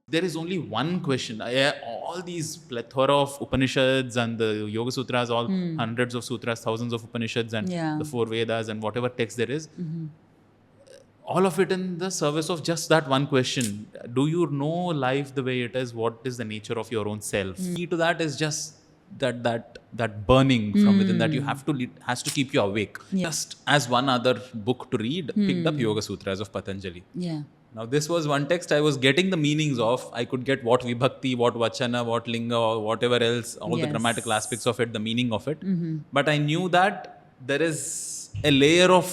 There is only one question. All these plethora of Upanishads and the Yoga Sutras, all hundreds of sutras, thousands of Upanishads and the 4 Vedas and whatever text there is, all of it in the service of just that one question. Do you know life the way it is? What is the nature of your own self? Key to that is just that burning from within that you have to has to keep you awake. Just as one other book to read, picked up Yoga Sutras of Patanjali. Now this was one text I was getting the meanings of. I could get what vibhakti, what vachana, what linga, or whatever else, all the grammatical aspects of it, the meaning of it. But I knew that there is a layer of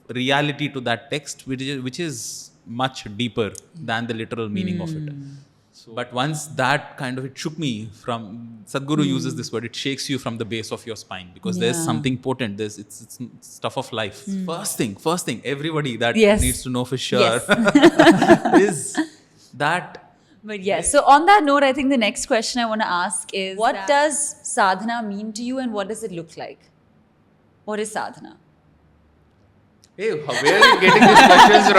reality to that text which is much deeper than the literal meaning of it. But once that kind of, it shook me from, Sadhguru uses this word, it shakes you from the base of your spine, because there's something potent, it's stuff of life. First thing, everybody that needs to know for sure is that. But yes, so on that note, I think the next question I want to ask is, what does sadhana mean to you and what does it look like? What is sadhana? Hey, where are you getting these questions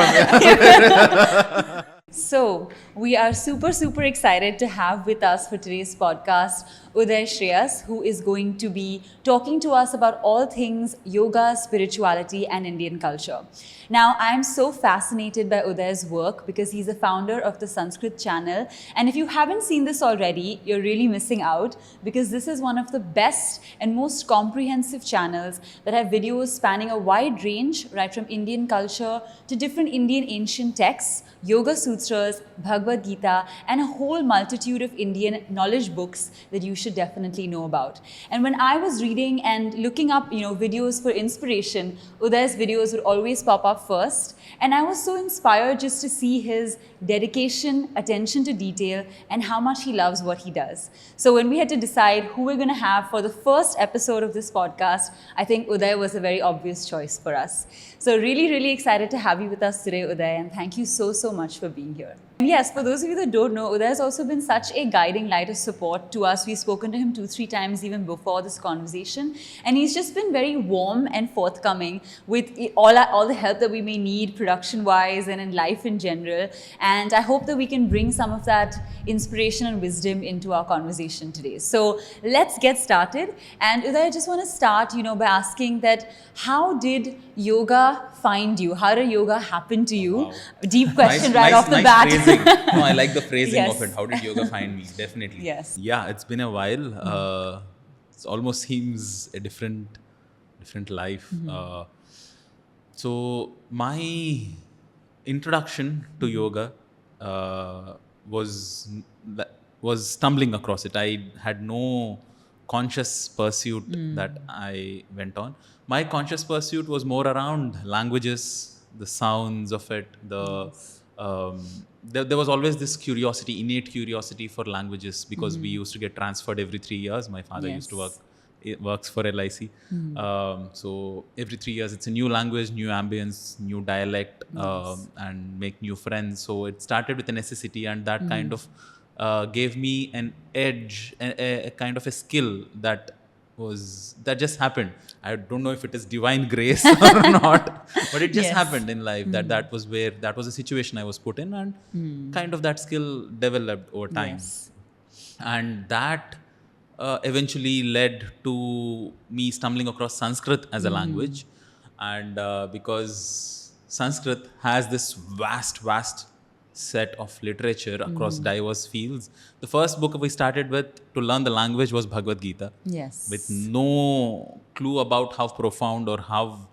from? So, we are super excited to have with us for today's podcast Udaya Shreyas, who is going to be talking to us about all things yoga, spirituality and Indian culture. Now, I am so fascinated by Udaya's work because he's the founder of the Sanskrit channel. And if you haven't seen this already, you're really missing out, because this is one of the best and most comprehensive channels that have videos spanning a wide range, right from Indian culture to different Indian ancient texts, Yoga Sutras, Bhagavad Gita, and a whole multitude of Indian knowledge books that you should definitely know about. And when I was reading and looking up, videos for inspiration, Udaya's videos would always pop up first. And I was so inspired just to see his dedication, attention to detail, and how much he loves what he does. So when we had to decide who we're going to have for the first episode of this podcast, I think Udaya was a very obvious choice for us. So really excited to have you with us today, Udaya, and thank you so much for being here. And yes, for those of you that don't know, Udaya has also been such a guiding light of support to us. We've spoken to him 2-3 times even before this conversation, and he's just been very warm and forthcoming with all the help that we may need production-wise and in life in general. And I hope that we can bring some of that inspiration and wisdom into our conversation today. So let's get started. And Udaya, I just want to start, by asking that how did yoga find you? How did yoga happen to you? Wow. Deep question off the bat. Phrasing. No, I like the phrasing of it. How did yoga find me? Definitely. Yes. Yeah, it's been a while. It almost seems a different life. So my introduction to yoga was stumbling across it. I had no conscious pursuit that I went on. My conscious pursuit was more around languages, the sounds of it, there was always this innate curiosity for languages, because we used to get transferred every 3 years. My father used to works for LIC. So every 3 years, it's a new language, new ambience, new dialect, and make new friends. So it started with a necessity, and that kind of gave me an edge, a kind of a skill that just happened. I don't know if it is divine grace or not, but it just happened in life. That was a situation I was put in, and kind of that skill developed over time. And that eventually led to me stumbling across Sanskrit as a language. And because Sanskrit has this vast set of literature across diverse fields. The first book we started with to learn the language was Bhagavad Gita. Yes. With no clue about how profound or how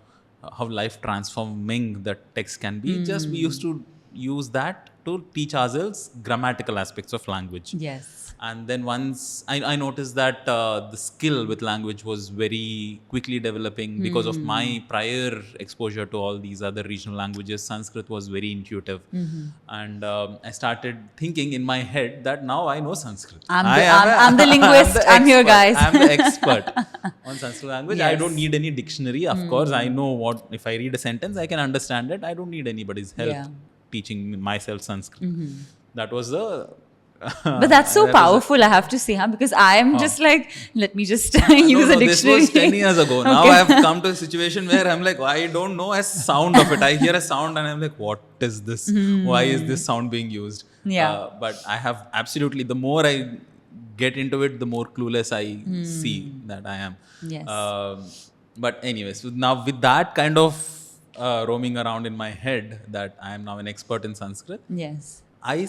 life transforming the text can be. Just we used to use that to teach ourselves grammatical aspects of language. Yes. And then once I noticed that the skill with language was very quickly developing because of my prior exposure to all these other regional languages. Sanskrit was very intuitive. And I started thinking in my head that now I know Sanskrit. I'm the linguist. I'm here, guys. I'm the expert on Sanskrit language. I don't need any dictionary. Of course, I know if I read a sentence, I can understand it. I don't need anybody's help teaching myself Sanskrit. That was the... But that's so powerful, I have to say, because I am just like, let me just use a dictionary. This was 10 years ago. Now I have come to a situation where I'm like, I don't know a sound of it. I hear a sound and I'm like, what is this? Why is this sound being used? Yeah. But I have absolutely, the more I get into it, the more clueless I see that I am. Yes. But anyways, so now with that kind of roaming around in my head, that I am now an expert in Sanskrit, Yes. I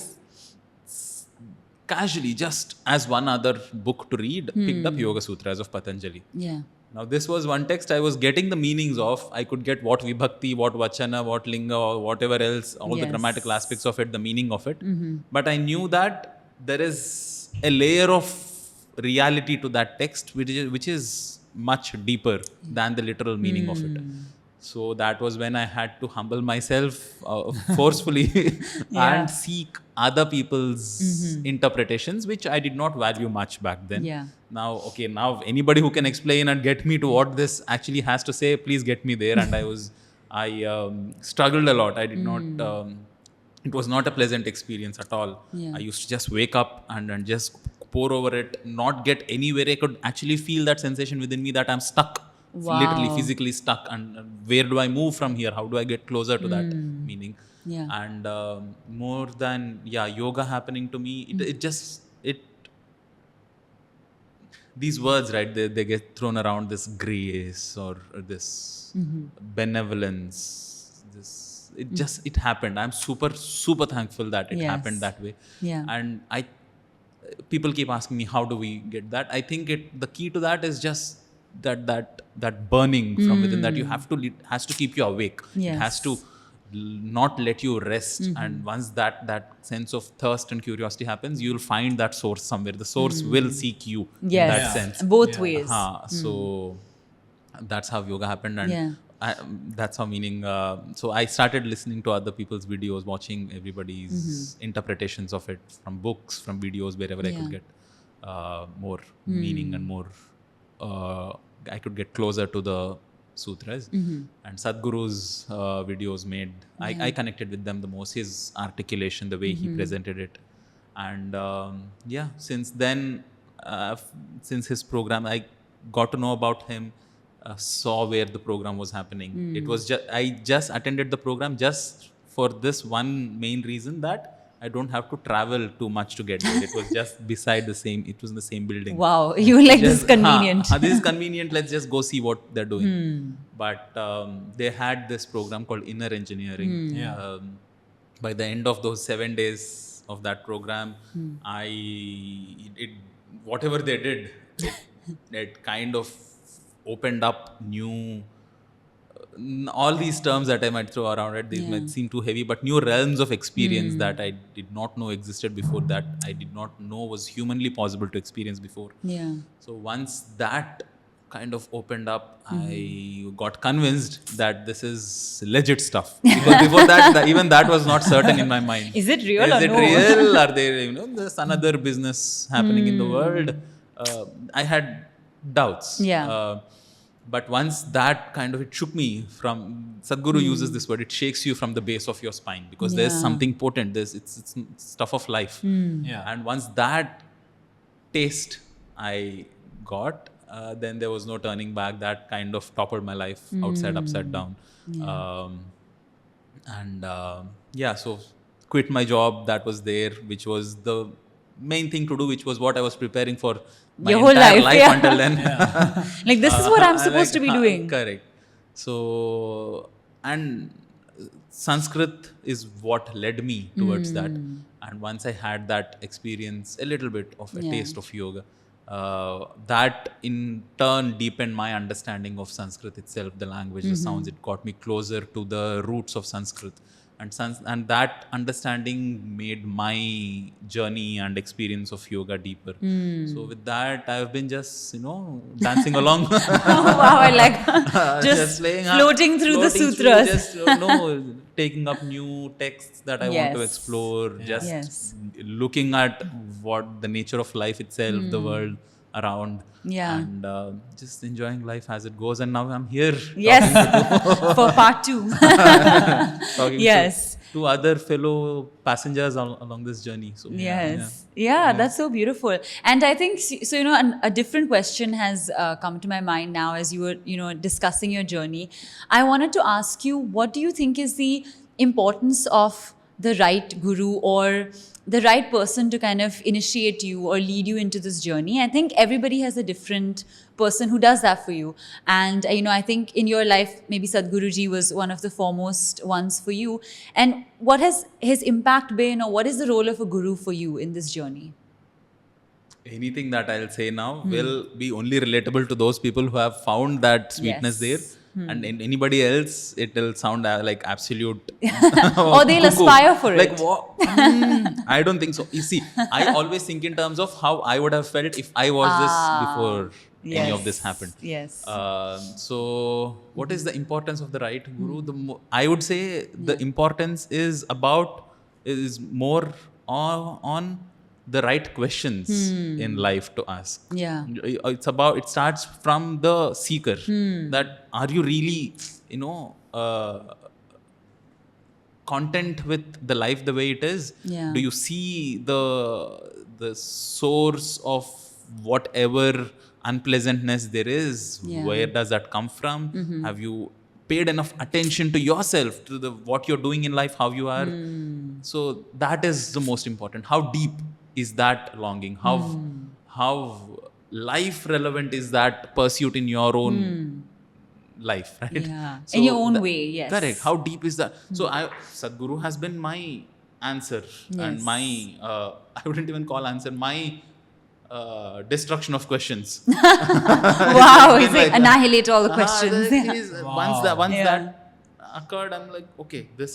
casually, just as one other book to read, picked up Yoga Sutras of Patanjali. Yeah. Now, this was one text I was getting the meanings of. I could get what vibhakti, what vachana, what linga, or whatever else, all the grammatical aspects of it, the meaning of it. But I knew that there is a layer of reality to that text which is much deeper than the literal meaning of it. So that was when I had to humble myself forcefully and seek other people's interpretations, which I did not value much back then. Yeah. Now anybody who can explain and get me to what this actually has to say, please get me there. And I struggled a lot. I did not, it was not a pleasant experience at all. Yeah. I used to just wake up and just pour over it, not get anywhere. I could actually feel that sensation within me that I'm stuck. Wow. Literally physically stuck, and where do I move from here? How do I get closer to that meaning? Yeah. And more than yoga happening to me, these words, right, they get thrown around, this grace or this benevolence, this it happened. I'm super thankful that it happened that way. And people keep asking me, how do we get that? I think the key to that is just that burning from within, that you have to has to keep you awake. Yes. It has to not let you rest. And once that sense of thirst and curiosity happens, you'll find that source somewhere. The source will seek you in that sense. Both ways. So that's how yoga happened. And that's how meaning. So I started listening to other people's videos, watching everybody's interpretations of it, from books, from videos, wherever I could get more meaning and more. I could get closer to the sutras. And Sadhguru's videos made, I connected with them the most. His articulation, the way he presented it. And since then, since his program, I got to know about him, saw where the program was happening. It was I just attended the program just for this one main reason, that I don't have to travel too much to get there. It was just beside it was in the same building. Wow, you were like, this is convenient. This is convenient, let's just go see what they're doing. But they had this program called Inner Engineering. By the end of those 7 days of that program, whatever they did, it kind of opened up new, all these terms that I might throw around it, these might seem too heavy, but new realms of experience that I did not know existed before, that I did not know was humanly possible to experience before. So once that kind of opened up, I got convinced that this is legit stuff. Because before that, even that was not certain in my mind. Is it real or no? Is it real? Are there, there's another business happening in the world? I had doubts. But once that kind of, it shook me from, Sadhguru uses this word, it shakes you from the base of your spine, because there's something potent, it's stuff of life. And once that taste I got, then there was no turning back. That kind of toppled my life outside, upside down. So quit my job that was there, which was the main thing to do, which was what I was preparing for my your whole entire life until then. Like, this is what I'm supposed to be doing. Correct. So, and Sanskrit is what led me towards that. And once I had that experience, a little bit of a taste of yoga, that in turn deepened my understanding of Sanskrit itself, the language, the sounds. It got me closer to the roots of Sanskrit. And that understanding made my journey and experience of yoga deeper. So with that, I've been just, dancing along. Wow, I like just floating through the sutras. Taking up new texts that I want to explore. Just looking at what the nature of life itself, the world around. And just enjoying life as it goes. And now I'm here. For part 2. Talking to other fellow passengers along this journey. So that's so beautiful. And I think, so, a different question has come to my mind now as you were, discussing your journey. I wanted to ask you, what do you think is the importance of the right guru, or the right person to kind of initiate you or lead you into this journey. I think everybody has a different person who does that for you. And, I think in your life, maybe Sadhguru-ji was one of the foremost ones for you. And what has his impact been, or what is the role of a guru for you in this journey? Anything that I'll say now will be only relatable to those people who have found that sweetness there. And in anybody else, it will sound like absolute. Or they'll aspire for it. Like what? I don't think so. You see, I always think in terms of how I would have felt if I was this before any of this happened. Yes. So, what is the importance of the right guru? I would say the importance is more on the right questions in life to ask. Yeah. It starts from the seeker. That are you really, content with the life the way it is? Yeah. Do you see the source of whatever unpleasantness there is? Yeah. Where does that come from? Have you paid enough attention to yourself, to what you're doing in life, how you are? So that is the most important. How deep is that longing? How life relevant is that pursuit in your own life, right? Yeah. So in your own way, yes. Correct. How deep is that? So Sadhguru has been my answer and my, I wouldn't even call answer, my destruction of questions. Wow, he's like annihilate all the questions. Once that occurred, I'm like, okay, this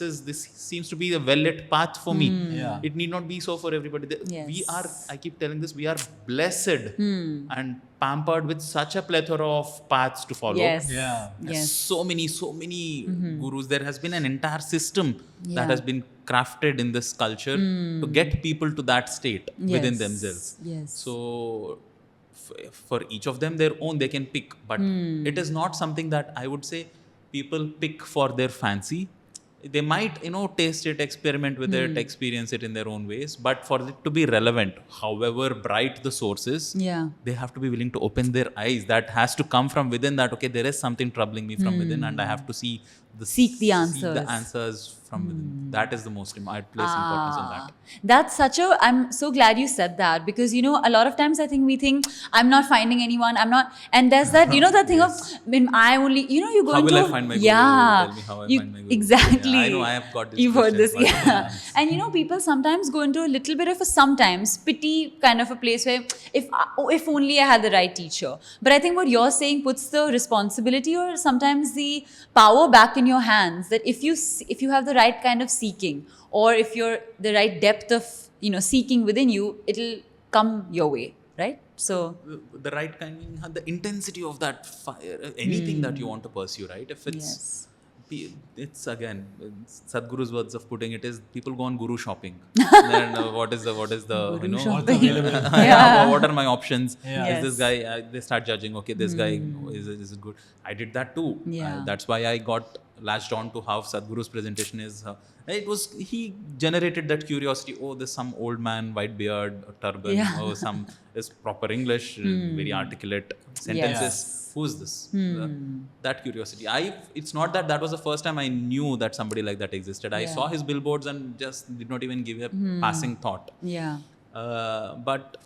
seems to be a well-lit path for me. It need not be so for everybody. Yes. I keep telling this, we are blessed and pampered with such a plethora of paths to follow. Yes. Yeah. Yes. So many gurus. There has been an entire system that has been crafted in this culture to get people to that state within themselves. Yes. So for each of them their own, they can pick, but it is not something that I would say people pick for their fancy. They might, taste it, experiment with it, experience it in their own ways. But for it to be relevant, however bright the source is, they have to be willing to open their eyes. That has to come from within, that, okay, there is something troubling me from within, and I have to seek the answers from within. That is the most, I'd place importance on that. That's I'm so glad you said that, because, a lot of times I think we think, I'm not finding anyone, and there's that, that thing of, I only, you go how into... will I find my guru? Yeah. Tell me how I find my guru. Exactly. Yeah, I know, I have got this. You've heard this, question, yeah. And, people sometimes go into a little bit of a sometimes pity kind of a place where, if only I had the right teacher. But I think what you're saying puts the responsibility or sometimes the power back in your hands, that if you have the right kind of seeking, or if you're the right depth of seeking within you, it'll come your way, right? So the right kind, the intensity of that fire, anything that you want to pursue, right? If it's again, Sadhguru's words of putting it is, people go on guru shopping. Then what is the Guru shopping. what are my options? Yes. Is this guy? They start judging. Okay, this guy is it good? I did that too. Yeah. That's why I got latched on to how Sadhguru's presentation is. He generated that curiosity. Oh, there's some old man, white beard, turban. Yeah. Oh, some is proper English, very articulate sentences. Yes. Who's this? That curiosity. It's not that was the first time I knew that somebody like that existed. I saw his billboards and just did not even give a passing thought. yeah. But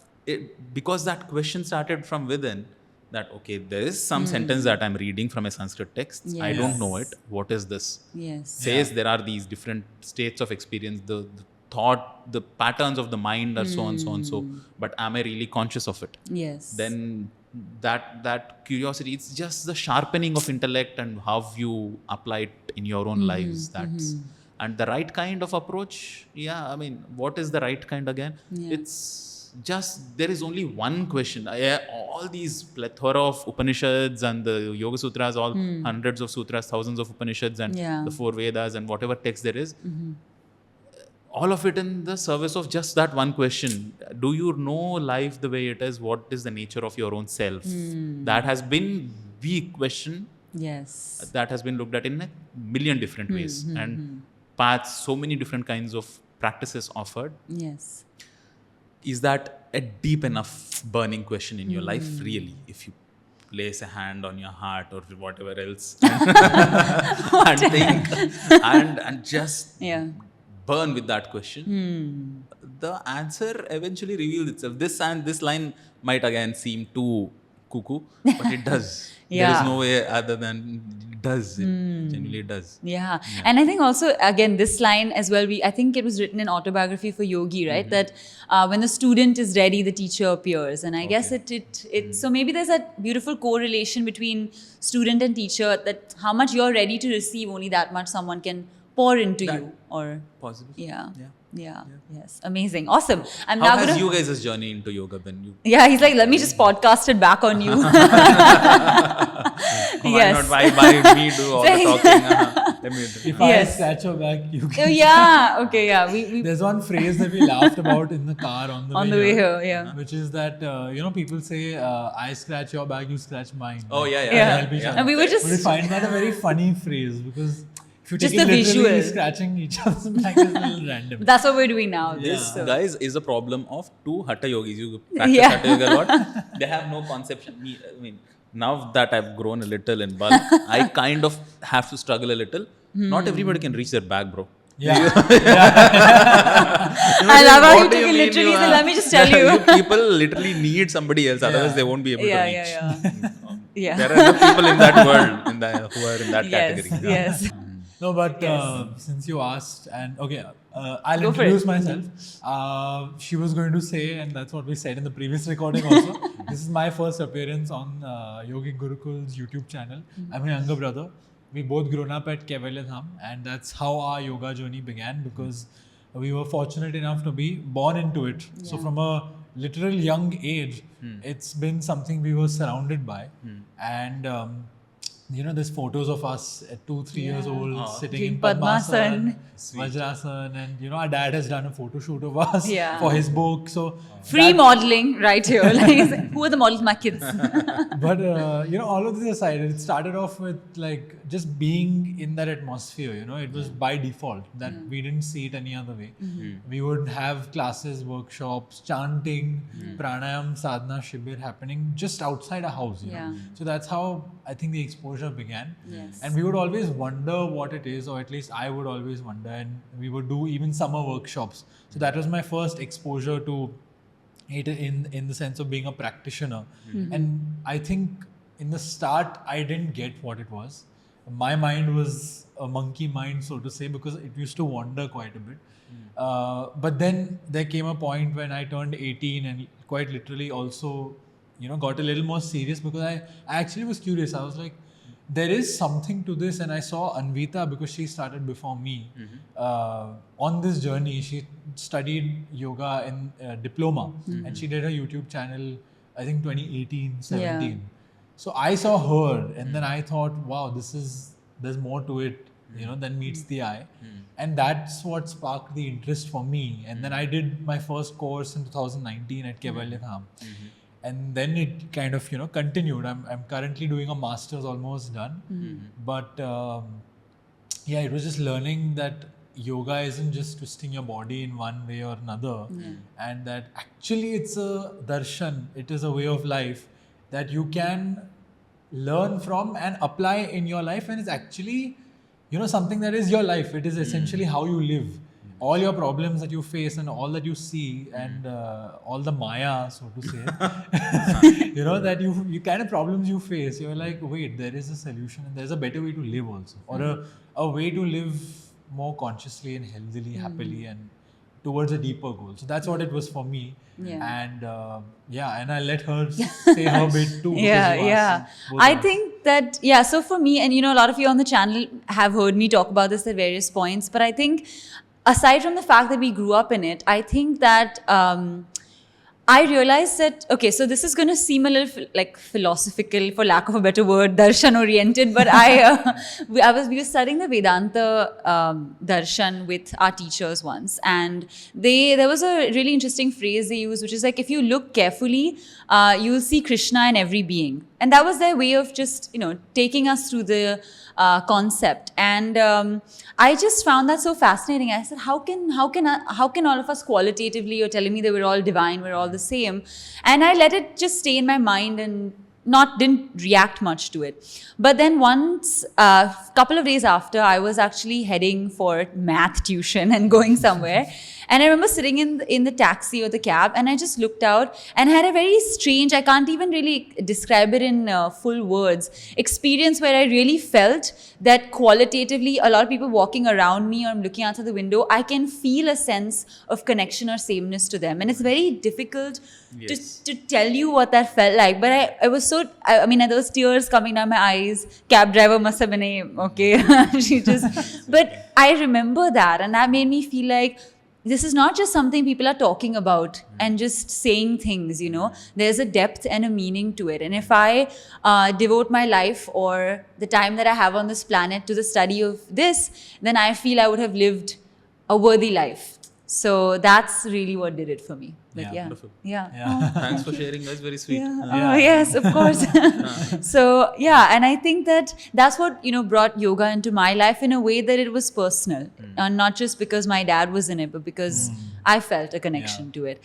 because that question started from within, that, okay, there is some sentence that I'm reading from a Sanskrit text. I don't know it. What is this? Yes. Says there are these different states of experience. The thought, the patterns of the mind are so on, so on, so. But am I really conscious of it? Yes. Then that curiosity, it's just the sharpening of intellect and how you apply it in your own lives. And the right kind of approach. Yeah, I mean, what is the right kind again? It's just, there is only one question. All these plethora of Upanishads and the Yoga Sutras, all hundreds of sutras, thousands of Upanishads and the 4 Vedas and whatever text there is, all of it in the service of just that one question. Do you know life the way it is? What is the nature of your own self? That has been the question. Yes. That has been looked at in a million different ways. And paths, so many different kinds of practices offered. Yes. Is that a deep enough burning question in your life, really? If you place a hand on your heart or whatever else and think and just burn with that question, the answer eventually reveals itself. This line might again seem too cuckoo, but it does. There is no way other than it does. It genuinely does. Yeah. And I think also, again, this line as well, I think it was written in Autobiography for Yogi, right? That when the student is ready, the teacher appears. And I guess so maybe there's that beautiful correlation between student and teacher, that how much you're ready to receive, only that much someone can pour into you. Or possible. Yes. Amazing. Awesome. How has you guys' journey into yoga been? Yeah, he's like, let me just podcast it back on you. Why not? Why me do all the talking? Let me do. If I scratch your back, you can. We There's one phrase that we laughed about in the car on the way here. Which is that, people say, I scratch your back, you scratch mine. Oh, yeah. Help each other. And we were just... But we find that a very funny phrase, because if you take just it the literally, visual. scratching each other's back is a little random. That's what we're doing now. This, guys, is a problem of two Hatha yogis. You practice Hatha yoga a lot. They have no conception. I mean, now that I've grown a little in bulk, I kind of have to struggle a little. Not everybody can reach their back, bro. I love how you took it literally. So let me just tell you. People literally need somebody else, otherwise they won't be able to reach. Yeah. There are enough people in that world who are in that category. Yes. No, but since you asked, and I'll introduce myself. She was going to say, and that's what we said in the previous recording also, this is my first appearance on Yogic Gurukul's YouTube channel. I'm her younger brother. We both grown up at Kaivalyadhama, and that's how our yoga journey began, because we were fortunate enough to be born into it. Yeah. So from a literal young age, it's been something we were surrounded by. And there's photos of us at 2-3 years old sitting in Padmasana, Vajrasana, and our dad has done a photo shoot of us for his book. So free modeling right here. Like, who are the models? My kids. But all of this aside, it started off with just being in that atmosphere. It was by default that we didn't see it any other way. We would have classes, workshops, chanting, pranayam, sadhana, shibir happening just outside a house. So that's how I think the exposure began. Yes. And we would always wonder what it is, or at least I would always wonder, and we would do even summer workshops. So that was my first exposure to it in the sense of being a practitioner. And I think in the start, I didn't get what it was. My mind was a monkey mind, so to say, because it used to wander quite a bit. But then there came a point when I turned 18 and quite literally also, got a little more serious, because I actually was curious. I was like, there is something to this. And I saw Anvita, because she started before me on this journey. She studied yoga in diploma, and she did her YouTube channel, I think 2018, 17. Yeah. So I saw her, and then I thought, wow, there's more to it, than meets the eye. And that's what sparked the interest for me. And then I did my first course in 2019 at Kaivalyadhama. And then it kind of, continued. I'm currently doing a master's, almost done. But it was just learning that yoga isn't just twisting your body in one way or another. And that actually it's a darshan. It is a way of life that you can learn from and apply in your life. And it's actually, something that is your life. It is essentially how you live. All your problems that you face and all that you see and all the maya, so to say, that you kind of problems you face, you're like, wait, there is a solution and there's a better way to live also, or a way to live more consciously and healthily, happily, and towards a deeper goal. So that's what it was for me. And and I let her say her bit too. I think that, so for me, and a lot of you on the channel have heard me talk about this at various points, but I think aside from the fact that we grew up in it, I think that I realized that, so this is going to seem a little philosophical, for lack of a better word, darshan oriented, but we were studying the Vedanta darshan with our teachers once, and there was a really interesting phrase they used, which is if you look carefully, you'll see Krishna in every being. And that was their way of just, taking us through the concept. And I just found that so fascinating. I said, how can all of us qualitatively, you're telling me that we're all divine, we're all the same. And I let it just stay in my mind, and didn't react much to it. But then once, couple of days after, I was actually heading for math tuition and going somewhere. And I remember sitting in the taxi or the cab, and I just looked out and had a very strange, I can't even really describe it in full words, experience where I really felt that qualitatively a lot of people walking around me or I'm looking outside the window, I can feel a sense of connection or sameness to them. And it's very difficult to tell you what that felt like. But I was so, I mean, there was tears coming down my eyes. Cab driver must have been, okay. But I remember that, and that made me feel like, this is not just something people are talking about and just saying things, There's a depth and a meaning to it. And if I devote my life or the time that I have on this planet to the study of this, then I feel I would have lived a worthy life. So that's really what did it for me. But Wonderful. Oh, thanks for sharing. That's very sweet. Oh, yes, of course. So, and I think that's what, brought yoga into my life in a way that it was personal. And not just because my dad was in it, but because I felt a connection to it.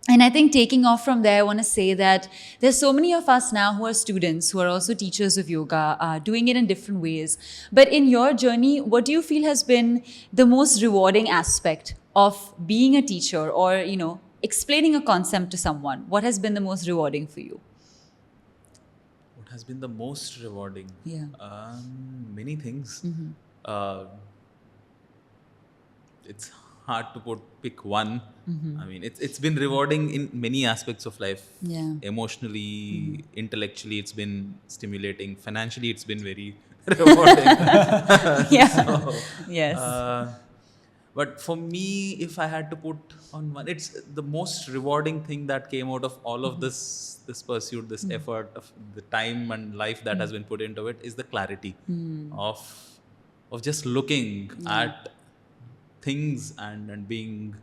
And I think taking off from there, I want to say that there's so many of us now who are students, who are also teachers of yoga, doing it in different ways. But in your journey, what do you feel has been the most rewarding aspect of being a teacher or, explaining a concept to someone? What has been the most rewarding for you? What has been the most rewarding? Many things. It's hard to pick one. I mean, it's been rewarding in many aspects of life. Emotionally, intellectually, it's been stimulating. Financially, it's been very rewarding. Yes. But for me, if I had to put on one, it's the most rewarding thing that came out of all of this pursuit, this effort of the time and life that has been put into it, is the clarity of just looking at things and being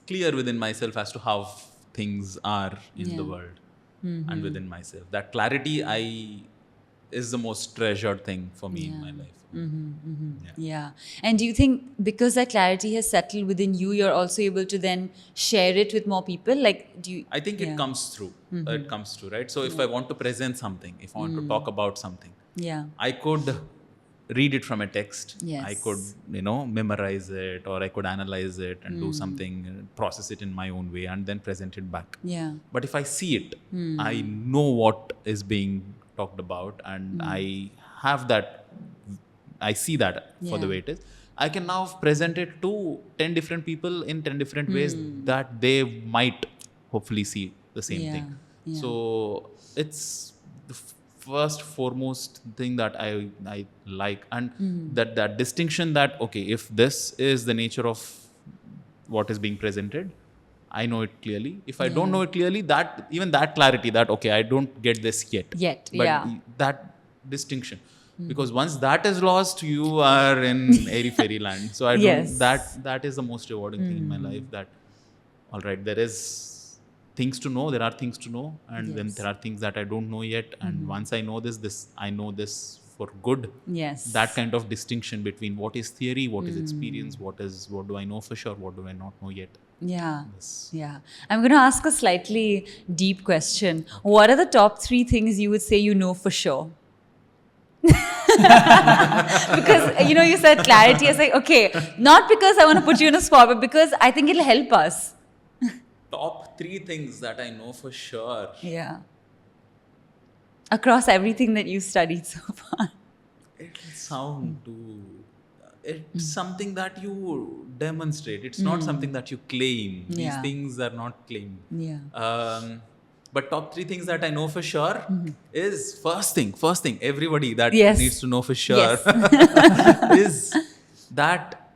clear within myself as to how things are in the world and within myself. That clarity is the most treasured thing for me in my life. And do you think because that clarity has settled within you, you're also able to then share it with more people? Like, do you? I think it comes through. It comes through, right? So if I want to present something, if I want to talk about something, I could read it from a text. I could, memorize it, or I could analyze it and do something, process it in my own way, and then present it back. But if I see it, I know what is being talked about, and I have that. I see that for the way it is. I can now present it to 10 different people in 10 different ways that they might hopefully see the same thing. So it's the first foremost thing that I like, and that distinction that, okay, if this is the nature of what is being presented, I know it clearly. If I don't know it clearly, that even that clarity that, okay, I don't get this yet. But that distinction. Because once that is lost, you are in airy fairy land. So I don't, that is the most rewarding thing in my life, that, all right, there is things to know, there are things to know, and then there are things that I don't know yet. And once I know this, I know this for good. That kind of distinction between what is theory, what is experience, what do I know for sure, what do I not know yet. I'm going to ask a slightly deep question. What are the top 3 things you would say you know for sure? Because, you said clarity. I was like, okay, not because I want to put you in a spot, but because I think it'll help us. Top 3 things that I know for sure. Across everything that you studied so far. It'll sound too... It's something that you demonstrate. It's not something that you claim. These things are not claimed. But top 3 things that I know for sure is first thing, everybody that needs to know for sure is that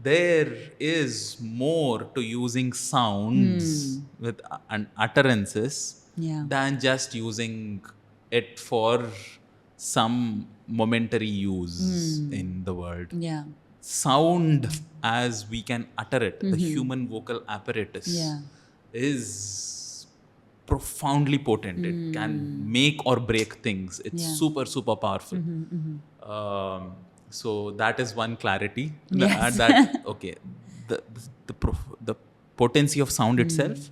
there is more to using sounds with and utterances than just using it for some momentary use in the world. Sound, as we can utter it, the human vocal apparatus is profoundly potent. It can make or break things. It's super, super powerful. So that is one clarity. That okay, the potency of sound itself,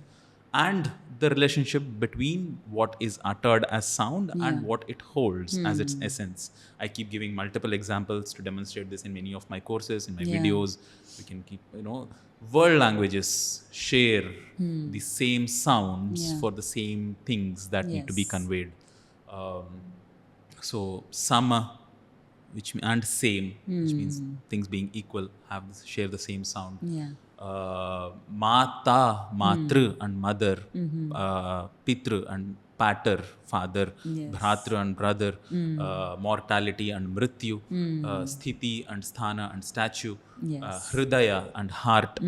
and the relationship between what is uttered as sound and what it holds as its essence. I keep giving multiple examples to demonstrate this in many of my courses, in my videos. We can keep, world languages share the same sounds for the same things that need to be conveyed. So sama, and same, which means things being equal, share the same sound. Mata, matru and mother, pitru and pater, father, bhratra and brother, mortality and mrityu, sthiti and sthana and statue, hridaya and heart.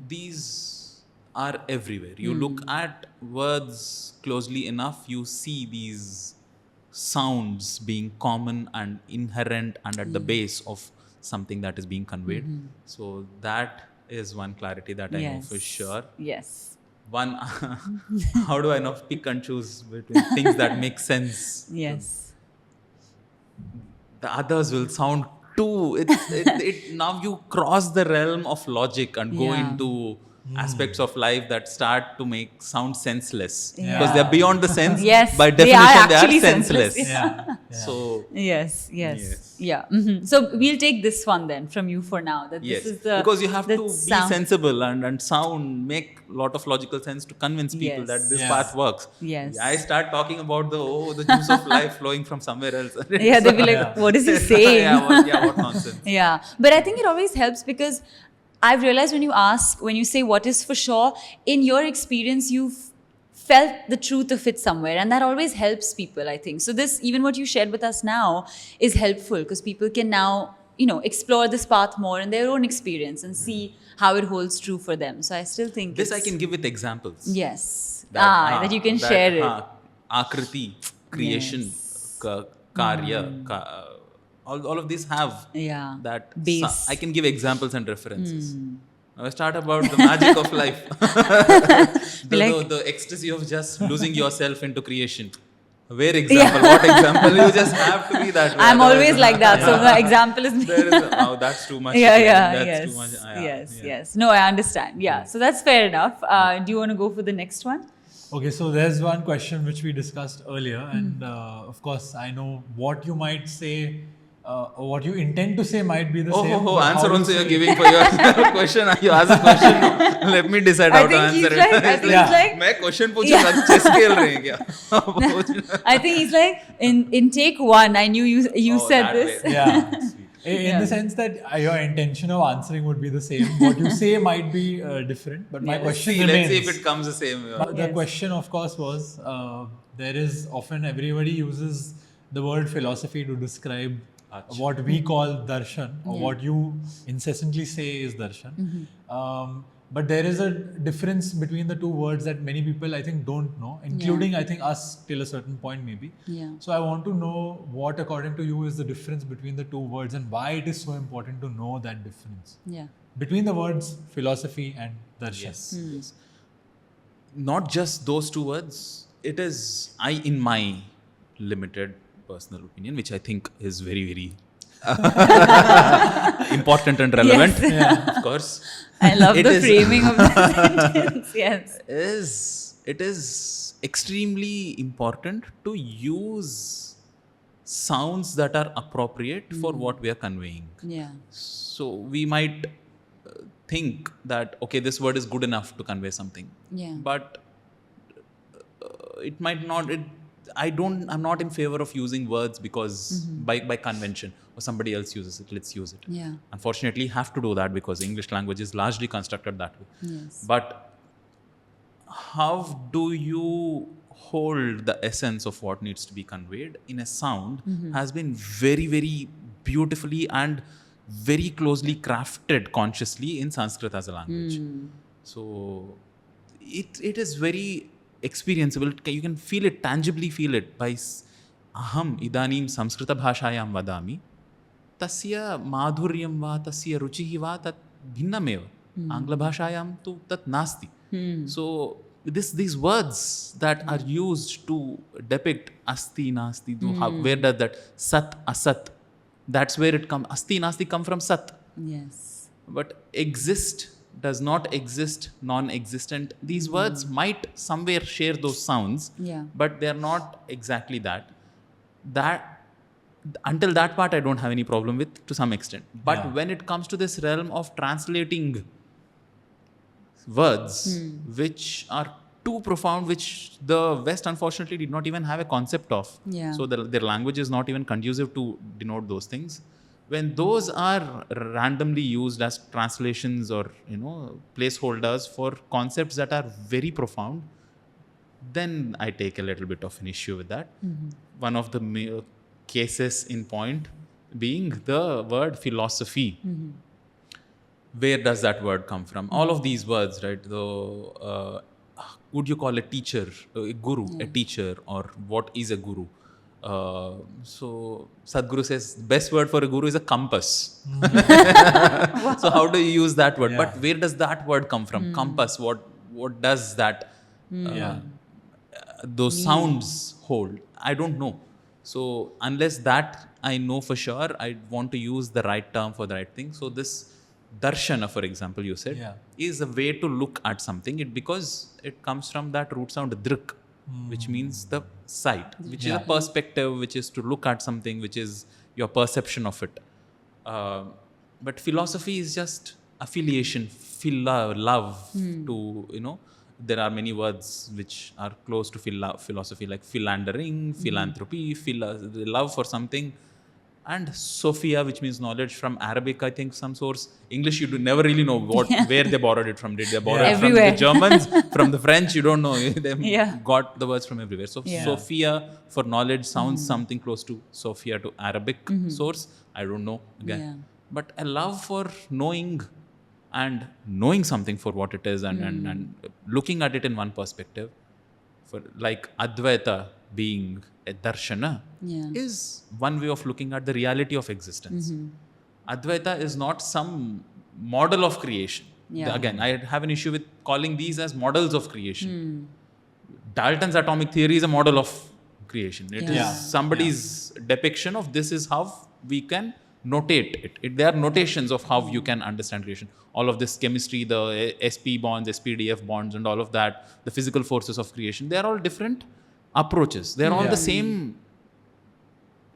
These are everywhere. You look at words closely enough, you see these sounds being common and inherent and at the base of something that is being conveyed. So that is one clarity that I know for sure. Yes. One, how do I now pick and choose between things that make sense? Yes. The others will sound too. Now you cross the realm of logic and go into aspects of life that start to sound senseless because they're beyond the sense. By definition, they are senseless. So yes. Yeah. So we'll take this one then from you for now. That this is the because you have to be sensible and sound make a lot of logical sense to convince people that this path works. I start talking about the juice of life flowing from somewhere else. They'll be like, what is he saying? What nonsense. But I think it always helps because I've realized when you say what is for sure, in your experience, you've felt the truth of it somewhere. And that always helps people, I think. So this, even what you shared with us now, is helpful because people can now, explore this path more in their own experience and see how it holds true for them. So I still think this I can give with examples. Yes. That you can share it. Akriti, creation, karya, all of these have that base. I can give examples and references. Now I start about the magic of life. The ecstasy of just losing yourself into creation. Where example? What example? You just have to be that way. I'm always like that. So the example is that's too much. That's too much. Yes. No, I understand. So that's fair enough. Do you want to go for the next one? Okay, so there's one question which we discussed earlier, and of course, I know what you might say. What you intend to say might be the same. Answer also you're giving for your question. You ask a question. Let me decide how to answer it. I think he's like, मैं question पूछूंगा chess खेल रहे हैं क्या? I think he's like in take one. I knew you said this. In the sense that your intention of answering would be the same. What you say might be different, but my question remains. Let's see if it comes the same. The question, of course, was there is often everybody uses the word philosophy to describe what we call darshan, or what you incessantly say is darshan. But there is a difference between the two words that many people, I think, don't know, including, I think, us till a certain point maybe. So I want to know what, according to you, is the difference between the two words and why it is so important to know that difference between the words philosophy and darshan. Yes. Not just those two words. It is, in my limited personal opinion, which I think is very, very important and relevant, of course. I love the framing of the sentence. It is extremely important to use sounds that are appropriate for what we are conveying. So we might think that, okay, this word is good enough to convey something. But it might not. I'm not in favor of using words because by convention, or somebody else uses it, let's use it. Unfortunately, have to do that because English language is largely constructed that way. But how do you hold the essence of what needs to be conveyed in a sound has been very, very beautifully and very closely crafted consciously in Sanskrit as a language. So it is very experienceable. You can feel it, tangibly feel it by aham idanim samskrita bhashayam vadami tasya madhuryam va tasya ruchihi va tat bhinnameva angla bhashayam tu tat nasti. So these words that are used to depict asti nasti, where does that sat asat, that's where it comes. Asti nasti come from sat, but exist does not exist, non-existent. These words might somewhere share those sounds, but they're not exactly that. Until that part, I don't have any problem with, to some extent. But when it comes to this realm of translating words which are too profound, which the West unfortunately did not even have a concept of. So their language is not even conducive to denote those things. When those are randomly used as translations or placeholders for concepts that are very profound, then I take a little bit of an issue with that. One of the cases in point being the word philosophy. Where does that word come from? All of these words, right? Would you call a teacher, a guru, a teacher, or what is a guru? So Sadhguru says the best word for a guru is a compass. So how do you use that word? But where does that word come from? Compass, what does that those sounds hold? I don't know. So unless that I know for sure, I want to use the right term for the right thing. So this Darshana, for example, you said, is a way to look at something. Because it comes from that root sound drik, which means the sight, which is a perspective, which is to look at something, which is your perception of it. But philosophy is just affiliation, love to, there are many words which are close to philosophy, like philandering, philanthropy, love for something. And Sophia, which means knowledge, from Arabic, I think, some source. English, you never really know where they borrowed it from. Did they borrow it from the Germans, from the French? You don't know. They got the words from everywhere. So Sophia for knowledge sounds something close to Sophia to Arabic source. I don't know again. But a love for knowing and knowing something for what it is and looking at it in one perspective. For like Advaita being a Darshana is one way of looking at the reality of existence. Advaita is not some model of creation. Again, I have an issue with calling these as models of creation. Dalton's atomic theory is a model of creation. It is somebody's depiction of this is how we can notate it. There are notations of how you can understand creation. All of this chemistry, the sp bonds, spdf bonds, and all of that, the physical forces of creation, they are all different approaches. They are all the same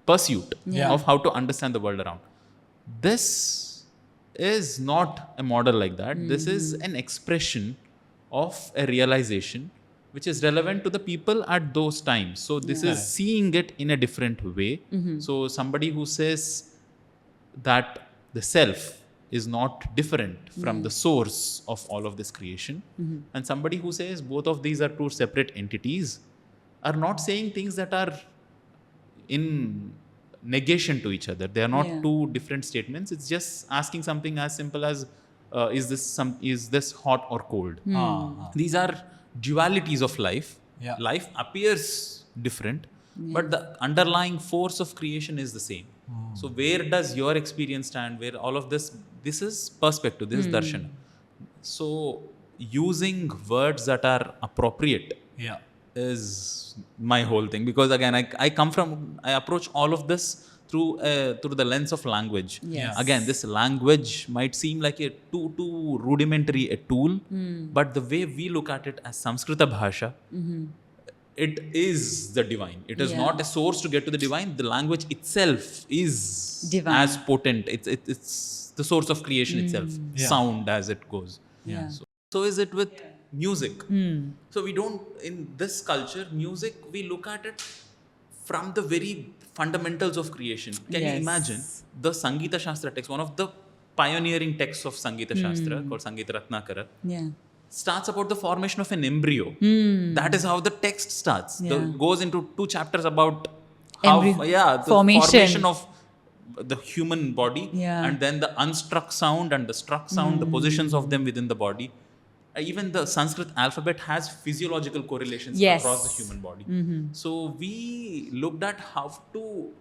pursuit of how to understand the world around. This is not a model like that. This is an expression of a realization which is relevant to the people at those times. So this is seeing it in a different way. So somebody who says that the self is not different from the source of all of this creation, and somebody who says both of these are two separate entities, are not saying things that are in negation to each other. They are not two different statements. It's just asking something as simple as is this hot or cold? These are dualities of life. Life appears different, but the underlying force of creation is the same. So where does your experience stand? Where all of this is perspective, this is Darshana. So using words that are appropriate is my whole thing. Because again, I approach all of this through the lens of language. Again, this language might seem like a too rudimentary a tool, but the way we look at it as Samskrita Bhasha, it is the divine. It is not a source to get to the divine. The language itself is divine. As potent. It's the source of creation itself. Sound as it goes. So is it with music. So we don't, in this culture, music, we look at it from the very fundamentals of creation. Can you imagine the Sangeeta Shastra text, one of the pioneering texts of Sangeeta Shastra called Sangeeta Ratnakara, starts about the formation of an embryo. That is how the text starts. Goes into 2 chapters about how the formation of the human body, and then the unstruck sound and the struck sound, the positions of them within the body. Even the Sanskrit alphabet has physiological correlations across the human body. So we looked at how to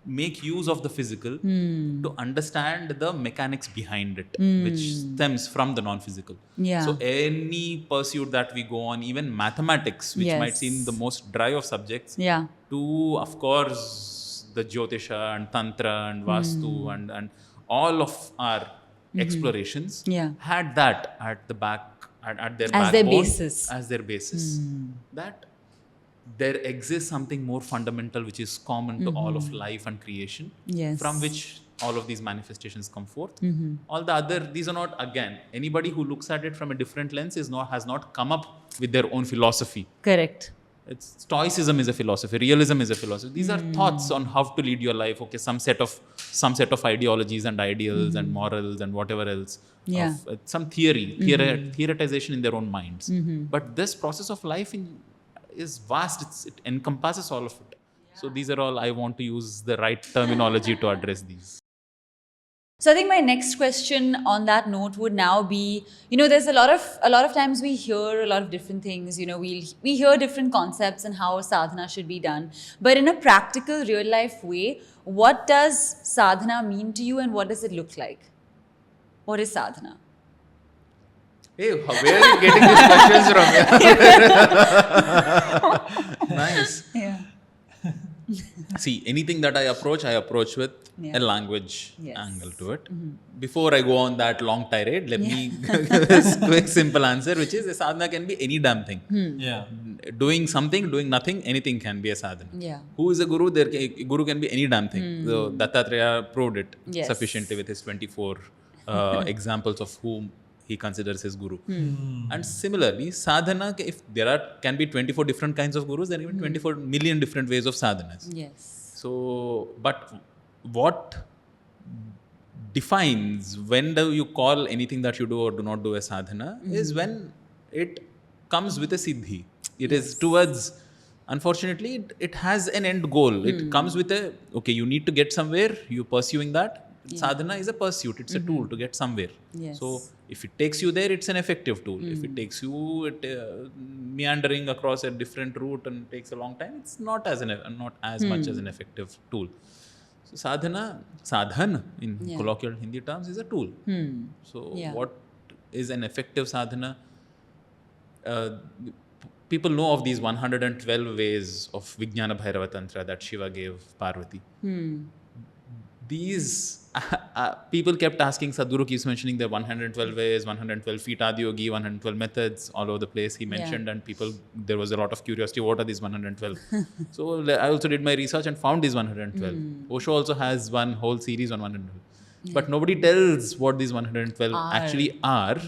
make use of the physical to understand the mechanics behind it, which stems from the non-physical. So any pursuit that we go on, even mathematics, which might seem the most dry of subjects, to, of course, the Jyotisha and Tantra and Vastu and all of our explorations Yeah. had that at the back, at their As their backbone, basis. as their basis. That there exists something more fundamental which is common to all of life and creation, Yes. from which all of these manifestations come forth. All the other, these are not, again, anybody who looks at it from a different lens has not come up with their own philosophy. Correct. Stoicism is a philosophy, realism is a philosophy. These are thoughts on how to lead your life. Okay, some set of ideologies and ideals and morals and whatever else. Yeah. Some theoretization in their own minds. But this process of life is vast. It encompasses all of it. So these are all, I want to use the right terminology to address these. So I think my next question on that note would now be, there's a lot of times we hear a lot of different things, we hear different concepts and how sadhana should be done. But in a practical, real life way, what does sadhana mean to you and what does it look like? What is sadhana? Hey, where are you getting these questions from? Nice. Yeah. See, anything that I approach with a language Yes. angle to it. Before I go on that long tirade, let me give a quick, simple answer, which is a sadhana can be any damn thing. Yeah. Doing something, doing nothing, anything can be a sadhana. Yeah. Who is a guru? A guru can be any damn thing. So Dattatreya proved it Yes. sufficiently with his 24 examples of whom he considers his guru. And similarly, sadhana, if can be 24 different kinds of gurus, there can be 24 million different ways of sadhanas. Yes. So, but what defines when do you call anything that you do or do not do a sadhana is when it comes with a siddhi. It is towards, unfortunately, it has an end goal. It comes with you need to get somewhere, you're pursuing that. Sadhana is a pursuit, it's a tool to get somewhere. Yes. So, if it takes you there, it's an effective tool. If it takes you meandering across a different route and takes a long time, it's not as much as an effective tool. So sadhan in colloquial Hindi terms is a tool. So what is an effective sadhana? People know of these 112 ways of Vijnana Bhairava Tantra that Shiva gave Parvati. These people kept asking, Sadhguru keeps mentioning the 112 ways, 112 feet Adiyogi, 112 methods all over the place. He mentioned, and there was a lot of curiosity, what are these 112? So I also did my research and found these 112. Osho also has one whole series on 112. But nobody tells what these 112 actually are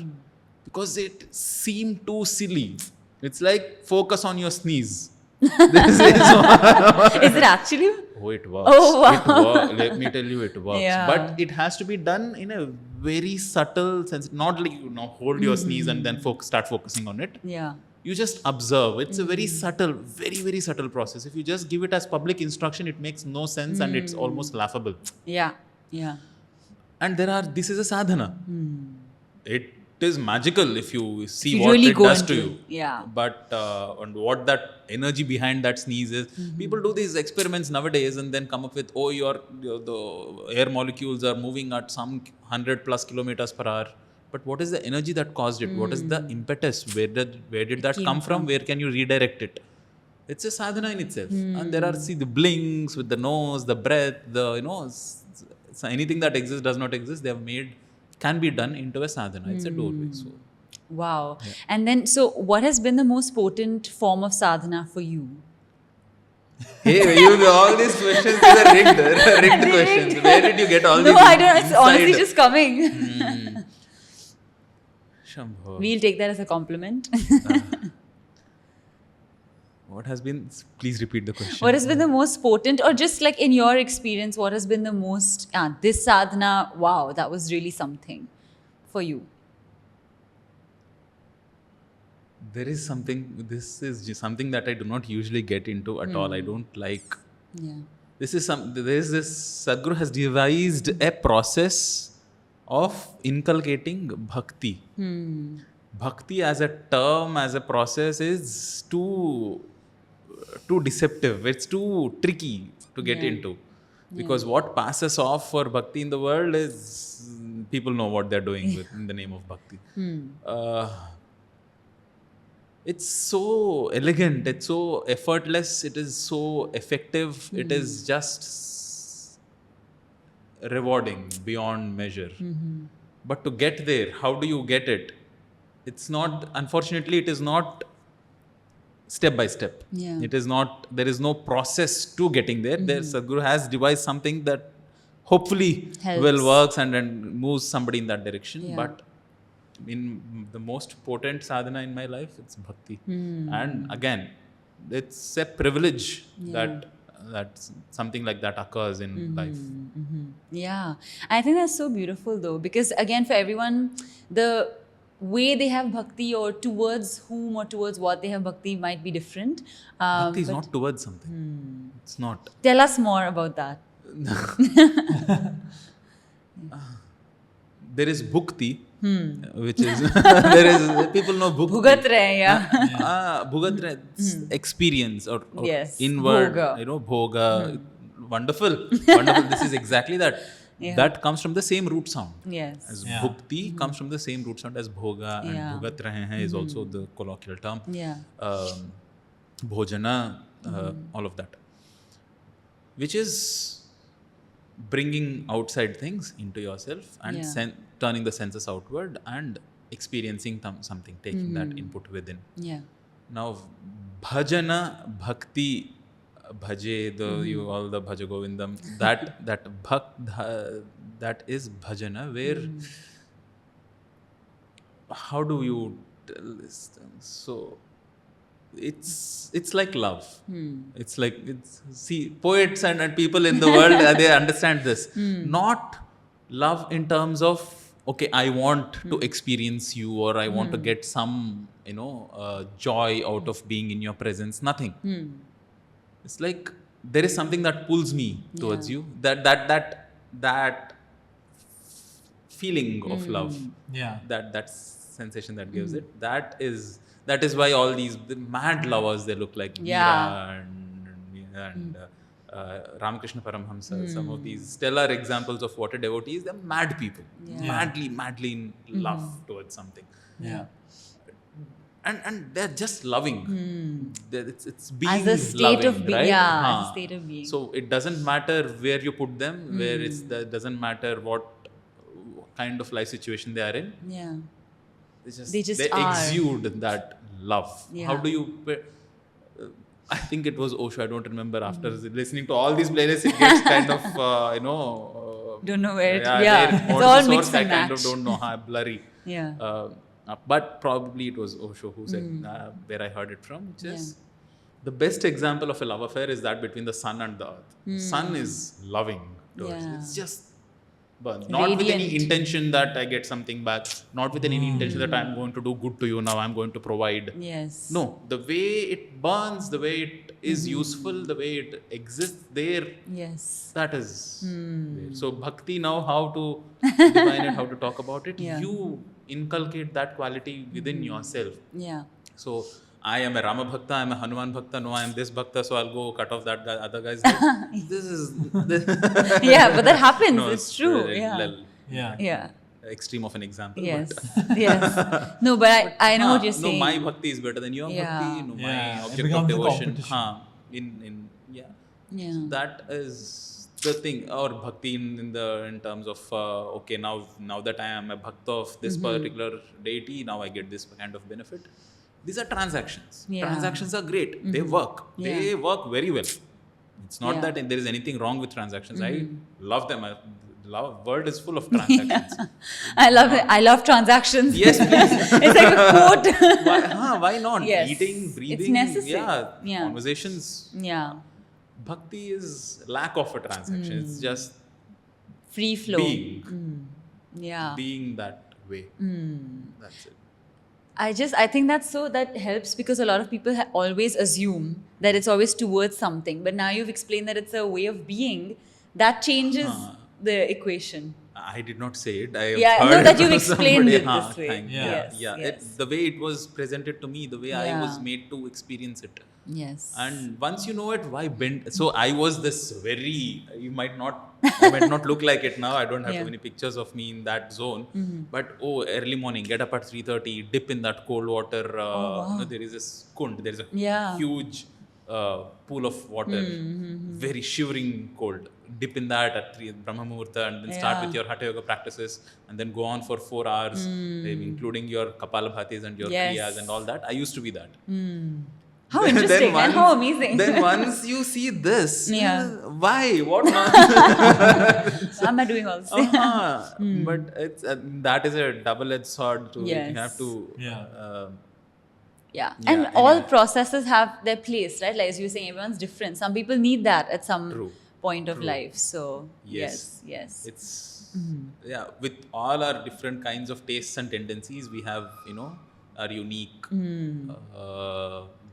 because it seemed too silly. It's like focus on your sneeze. This is it actually? Oh, it works. Oh, wow. It works. Let me tell you, it works. Yeah. But it has to be done in a very subtle sense. Not like hold your sneeze and then start focusing on it. Yeah. You just observe. It's a very subtle, very, very subtle process. If you just give it as public instruction, it makes no sense and it's almost laughable. Yeah. Yeah. And this is a sadhana. It is magical if you see You what really it go does to into you. it. Yeah. But and what that energy behind that sneeze is. People do these experiments nowadays and then come up with, the air molecules are moving at some 100+ kilometers per hour. But what is the energy that caused it? What is the impetus? Where did that come from? Where can you redirect it? It's a sadhana in itself. And there are, the blinks with the nose, the breath, so anything that exists, does not exist, they have made, can be done into a sadhana. It's a doorway. So. Wow. Yeah. And then, so what has been the most potent form of sadhana for you? Hey, all these questions are rigged questions. Where did you get all these? No, I don't. It's honestly just coming. Shambho. We'll take that as a compliment. What has been? Please repeat the question. What has been the most potent, or just like in your experience, what has been the most? This sadhana, wow, that was really something for you. There is something. This is just something that I do not usually get into at all. I don't like. Yeah. There is this. Sadhguru has devised a process of inculcating bhakti. Bhakti as a term, as a process, is too deceptive. It's too tricky to get into. Because what passes off for bhakti in the world is people know what they're doing in the name of bhakti. It's so elegant, it's so effortless, it is so effective, it is just rewarding beyond measure. But to get there, how do you get it? It's not, unfortunately, it is not step by step. Yeah. It is not, there is no process to getting there. There, Sadhguru has devised something that hopefully Helps. will works and moves somebody in that direction. Yeah. But in the most potent sadhana in my life, it's bhakti. And again, it's a privilege that something like that occurs in life. Yeah. I think that's so beautiful though, because again, for everyone, the way they have bhakti or towards whom or towards what they have bhakti might be different. Bhakti is but not towards something. It's not. Tell us more about that. There is bhukti, which is there is people know bhukti. Bhugat rahe, yeah. Bhugat rahe, it's experience or Yes, inward, bhoga. bhoga. Wonderful, wonderful. This is exactly that. Yeah. That comes from the same root sound. Yes. As bhukti comes from the same root sound as bhoga, and bhugat rahe hain is also the colloquial term. Yeah. Bhojana, all of that, which is bringing outside things into yourself and turning the senses outward and experiencing something, taking that input within. Yeah. Now, bhajana, bhakti, bhaje, all the bhaja govindam, that is bhajana, where how do you tell this thing? So it's like love. It's like, see, poets and people in the world, they understand this. Not love in terms of, okay, I want to experience you, or I want to get some, joy out of being in your presence. Nothing. It's like there is something that pulls me towards you. That feeling of love. Yeah. That sensation that gives it. That is why all the mad lovers, they look like Meera and Ramakrishna Paramhamsa. Some of these stellar examples of what a devotee is. They're mad people, madly in love towards something. Yeah. And they're just loving. It's being As a state loving, of being, right? as a state of being. So it doesn't matter where you put them, where doesn't matter what kind of life situation they are in. Yeah. They are. exude that love. Yeah. How do you? I think it was Osho. I don't remember. After listening to all these playlists, it gets kind of don't know where it. it's all mixed I and kind matched. of don't know how blurry. Yeah. But probably it was Osho who said where I heard it from, which is the best example of a love affair is that between the sun and the earth. Sun is loving towards you. It's just burns. Not with any intention that I get something back. Not with any intention that I'm going to do good to you now. I'm going to provide. Yes. No, the way it burns, the way it is useful, the way it exists there. Yes. That is there. So bhakti, now how to define it, how to talk about it. You inculcate that quality within yourself. Yeah. So I am a Rama Bhakta, I am a Hanuman Bhakta, no, I am this Bhakta, so I'll go cut off that guy, other guy's leg. Yeah, but that happens. No, it's true. Yeah. Yeah. Extreme of an example. Yes. But Yes. No, but I know what you're saying. No, my bhakti is better than your bhakti. No, my object of devotion. So that is the thing. Or bhakti in terms of okay, now that I am a bhakta of this particular deity, now I get this kind of benefit. These are transactions. Transactions are great. They work. They work very well. It's not that there is anything wrong with transactions. I love them. World is full of transactions. I love it. I love transactions. Yes, please. It's like a quote. Why not? Yes. Eating, breathing. It's necessary. Yeah. Conversations. Yeah. Bhakti is lack of a transaction. It's just free flow. being. Yeah. Being that way. That's it. I think that helps because a lot of people always assume that it's always towards something. But now you've explained that it's a way of being. That changes the equation. I did not say it. I know that you've explained it this way. Yes. The way it was presented to me, the way I was made to experience it. Yes. And once you know it, why bend? So I was this very, I might not look like it now. I don't have too many pictures of me in that zone. But early morning, get up at 3:30, dip in that cold water. There is this kund. There is a huge pool of water, very shivering cold. Dip in that at 3 Brahma Muhurta and then start with your Hatha Yoga practices and then go on for 4 hours, including your Kapalabhatis and your Kriyas and all that. I used to be that. How interesting and how amazing. Then once you see this, why? What nonsense? Am I doing all this? But it's that is a double-edged sword. You have to... And all processes have their place, right? Like as you were saying, everyone's different. Some people need that at some point of life. So yes. It's with all our different kinds of tastes and tendencies, we have our unique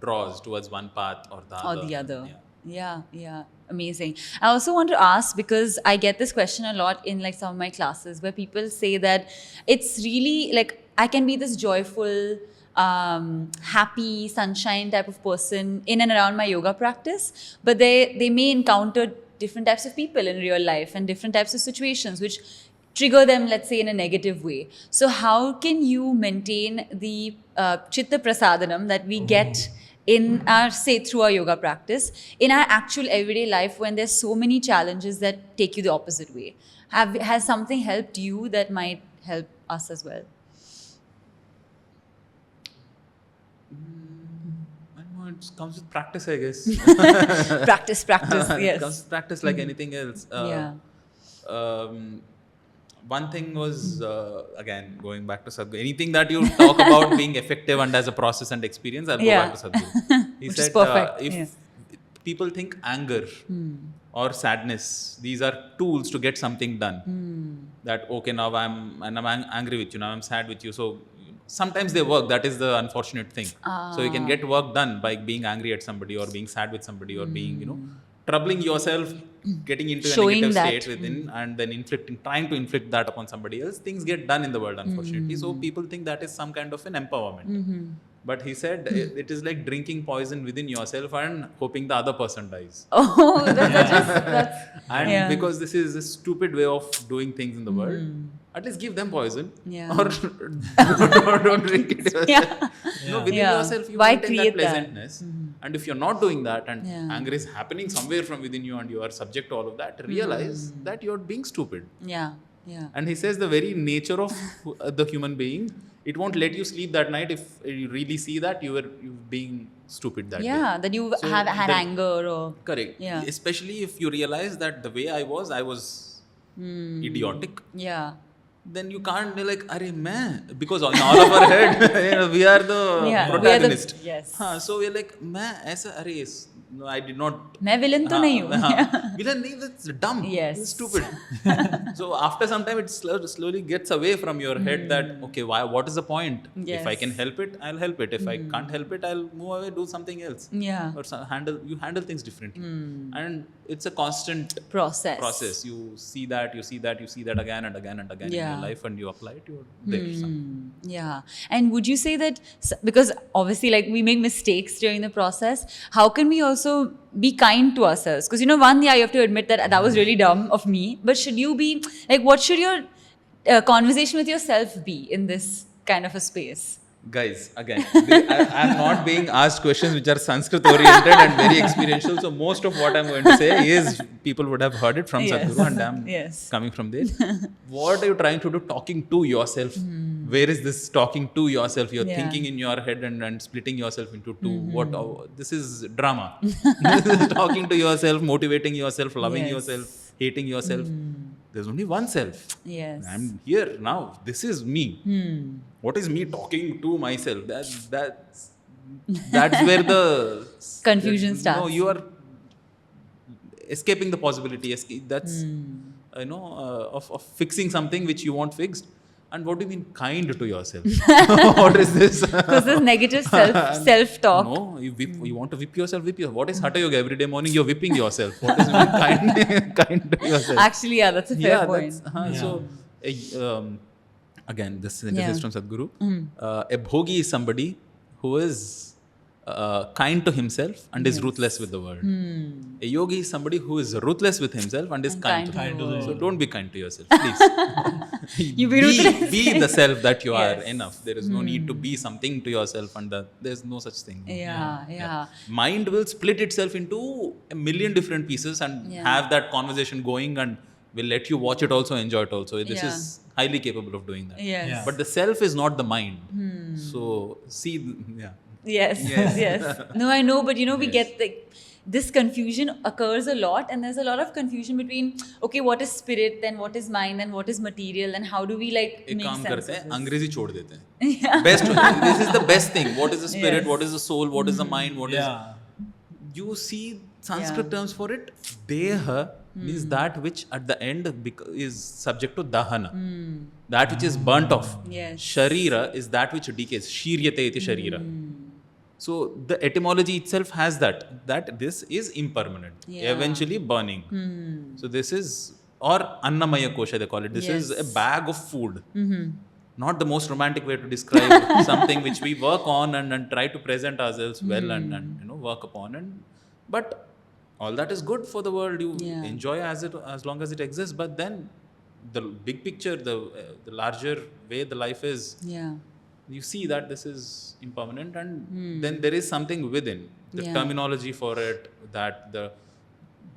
draws towards one path or the other. Yeah. Amazing. I also want to ask, because I get this question a lot in like some of my classes, where people say that it's really like I can be this joyful, happy, sunshine type of person in and around my yoga practice, but they may encounter different types of people in real life and different types of situations which trigger them, let's say, in a negative way. So how can you maintain the chitta prasadanam that we get in our, say, through our yoga practice, in our actual everyday life when there's so many challenges that take you the opposite way? Has something helped you that might help us as well? It comes with practice, I guess. Practice, yes. It comes with practice like anything else. One thing was, again, going back to Sadhguru, anything that you talk about being effective and as a process and experience, I'll go back to Sadhguru. He said, if people think anger or sadness, these are tools to get something done. That, okay, now I'm angry with you, now I'm sad with you. So sometimes they work. That is the unfortunate thing. So you can get work done by being angry at somebody or being sad with somebody or being, troubling yourself, getting into a negative state within and then trying to inflict that upon somebody else. Things get done in the world, unfortunately. So people think that is some kind of an empowerment. But he said it is like drinking poison within yourself and hoping the other person dies. Oh, that's and because this is a stupid way of doing things in the world, at least give them poison or don't drink it yourself. Within yourself you maintain that pleasantness. And if you're not doing that and anger is happening somewhere from within you and you are subject to all of that, realize that you're being stupid. And he says the very nature of the human being, it won't let you sleep that night if you really see that you're being stupid that day. That you have had anger or... Correct. Especially if you realize that the way I was idiotic. Then you can't be like, "Arey main," because in all of our head, we are the protagonist. So we're like, "Main aisa, arey, no, I did not." मैं villain तो नहीं हूँ. Villain नहीं, that's dumb. It's stupid. So after some time, it slowly gets away from your head that, okay, what is the point? If I can help it, I'll help it. If I can't help it, I'll move away, do something else. Or handle things differently. And it's a constant process. You see that again and again and again in your life, and you apply it, you're there. And would you say that, because obviously like we make mistakes during the process, how can we also be kind to ourselves? Because you have to admit that was really dumb of me, but should you be like, what should your conversation with yourself be in this kind of a space? Guys, again, I'm not being asked questions which are Sanskrit oriented and very experiential. So most of what I'm going to say is people would have heard it from Sadhguru and I'm coming from there. What are you trying to do? Talking to yourself. Where is this talking to yourself? You're thinking in your head and splitting yourself into two. This is drama. This is talking to yourself, motivating yourself, loving yourself, hating yourself. There's only one self. I'm here now. This is me. What is me talking to myself? That's where the confusion starts. No, you are escaping the possibility. That's of fixing something which you want fixed. And what do you mean kind to yourself? What is this? Because this negative self-talk. No, you want to whip yourself. What is Hatha Yoga? Every day morning you're whipping yourself. What is kind to yourself? Actually, that's a fair point. So, again, this is from Sadhguru. A bhogi is somebody who is kind to himself and is ruthless with the world. A yogi is somebody who is ruthless with himself and is kind to the Kind to the world. So world. don't be kind to yourself, please. You be ruthless. Be the self that you are Yes. enough. There is no need to be something to yourself, and there's no such thing. Yeah. Mind will split itself into a million different pieces and have that conversation going, and will let you watch it also, enjoy it also. This is highly capable of doing that. Yes. Yeah. But the self is not the mind. So see, Yes. No, I know, but we get this confusion occurs a lot, and there's a lot of confusion between what is spirit, then what is mind, then what is material, and how do we एक make काम sense करते of हैं, this? अंग्रेजी छोड़ देते हैं. Best. This is the best thing. What is the spirit? What is the soul? What is the mind? What is? You see Sanskrit terms for it. Deha means that which at the end is subject to dahana. That which is burnt off. Yes. Sharira is that which decays. Shiryate iti sharira. So the etymology itself has that this is impermanent, eventually burning. So this is, or annamaya kosha they call it. This is a bag of food. Not the most romantic way to describe something which we work on and try to present ourselves well and work upon, but all that is good for the world. You enjoy as long as it exists, but then the big picture, the larger way the life is, you see that this is impermanent, and then there is something within the terminology for it, that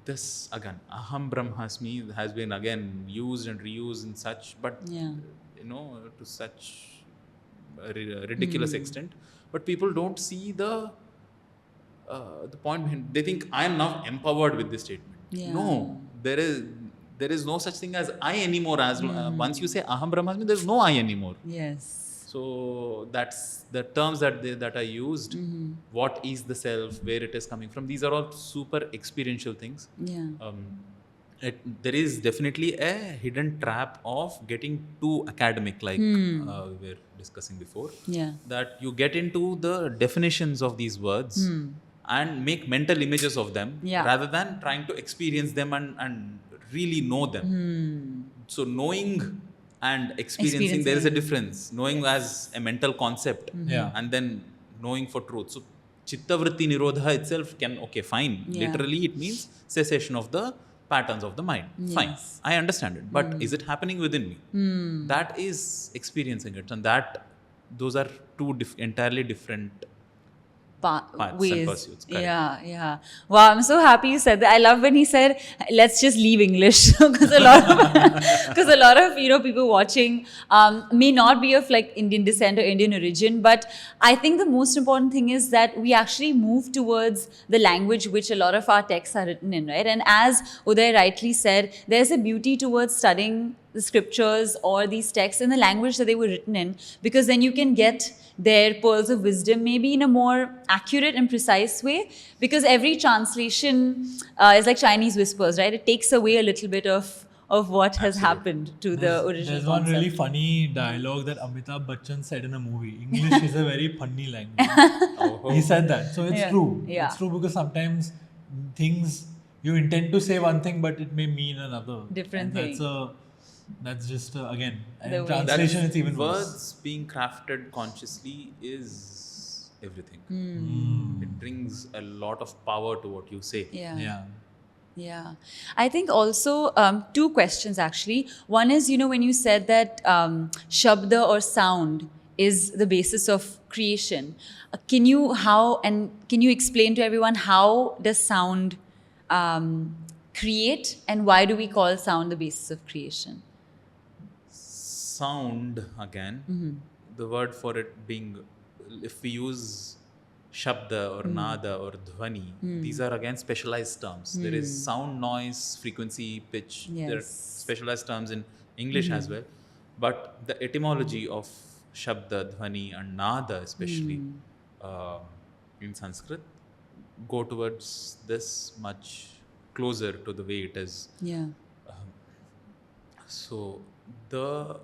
this again aham brahmasmi has been again used and reused in such, but to such a ridiculous extent, but people don't see the point behind. They think I am now empowered with this statement. No, there is no such thing as I anymore. As once you say aham brahmasmi, there is no I anymore. Yes. So that's the terms that are used. What is the self? Where it is coming from? These are all super experiential things. There is definitely a hidden trap of getting too academic, like we were discussing before. That you get into the definitions of these words and make mental images of them rather than trying to experience them and really know them. So knowing and experiencing, there is a difference. Knowing as a mental concept and then knowing for truth. So chittavritti nirodha itself can, fine. Literally it means cessation of the patterns of the mind. Fine. I understand it. But is it happening within me? That is experiencing it. And those are two entirely different paths ways. And pursuits. Correct. Yeah. Wow, I'm so happy you said that. I love when he said, let's just leave English. Because a lot of people watching may not be of like Indian descent or Indian origin, but I think the most important thing is that we actually move towards the language which a lot of our texts are written in, right? And as Uday rightly said, there's a beauty towards studying the scriptures or these texts in the language that they were written in, because then you can get their pearls of wisdom maybe in a more accurate and precise way, because every translation is like Chinese whispers, right? It takes away a little bit of what has happened to the original There's one concept. really funny dialogue that Amitabh Bachchan said in a movie. English is a very funny language. He said that. So it's true. Yeah. It's true, because sometimes things, you intend to say one thing, but it may mean another. Different and thing. That's just, again, The in way- translation it's even words worse. being crafted consciously is everything. It brings a lot of power to what you say. Yeah. I think also two questions actually. One is, when you said that shabda or sound is the basis of creation. Can you explain to everyone how does sound create, and why do we call sound the basis of creation? Sound, again, the word for it being, if we use shabda or nada or dhvani, these are again specialized terms. There is sound, noise, frequency, pitch. Yes. There are specialized terms in English as well. But the etymology of shabda, dhvani and nada especially in Sanskrit go towards this much closer to the way it is. So the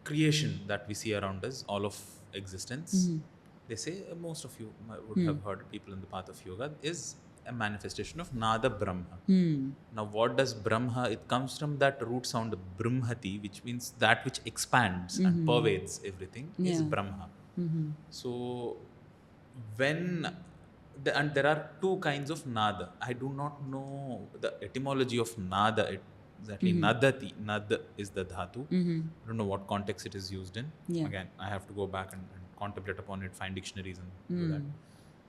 creation that we see around us, all of existence, they say, most of you would have heard people in the path of yoga, is a manifestation of Nada Brahma. Now what does Brahma, it comes from that root sound Brahmati, which means that which expands and pervades everything, is Brahma. So and there are two kinds of nada. I do not know the etymology of nada exactly. Nadati. Nad is the dhatu. I don't know what context it is used in. Again, I have to go back and contemplate upon it, find dictionaries and do that.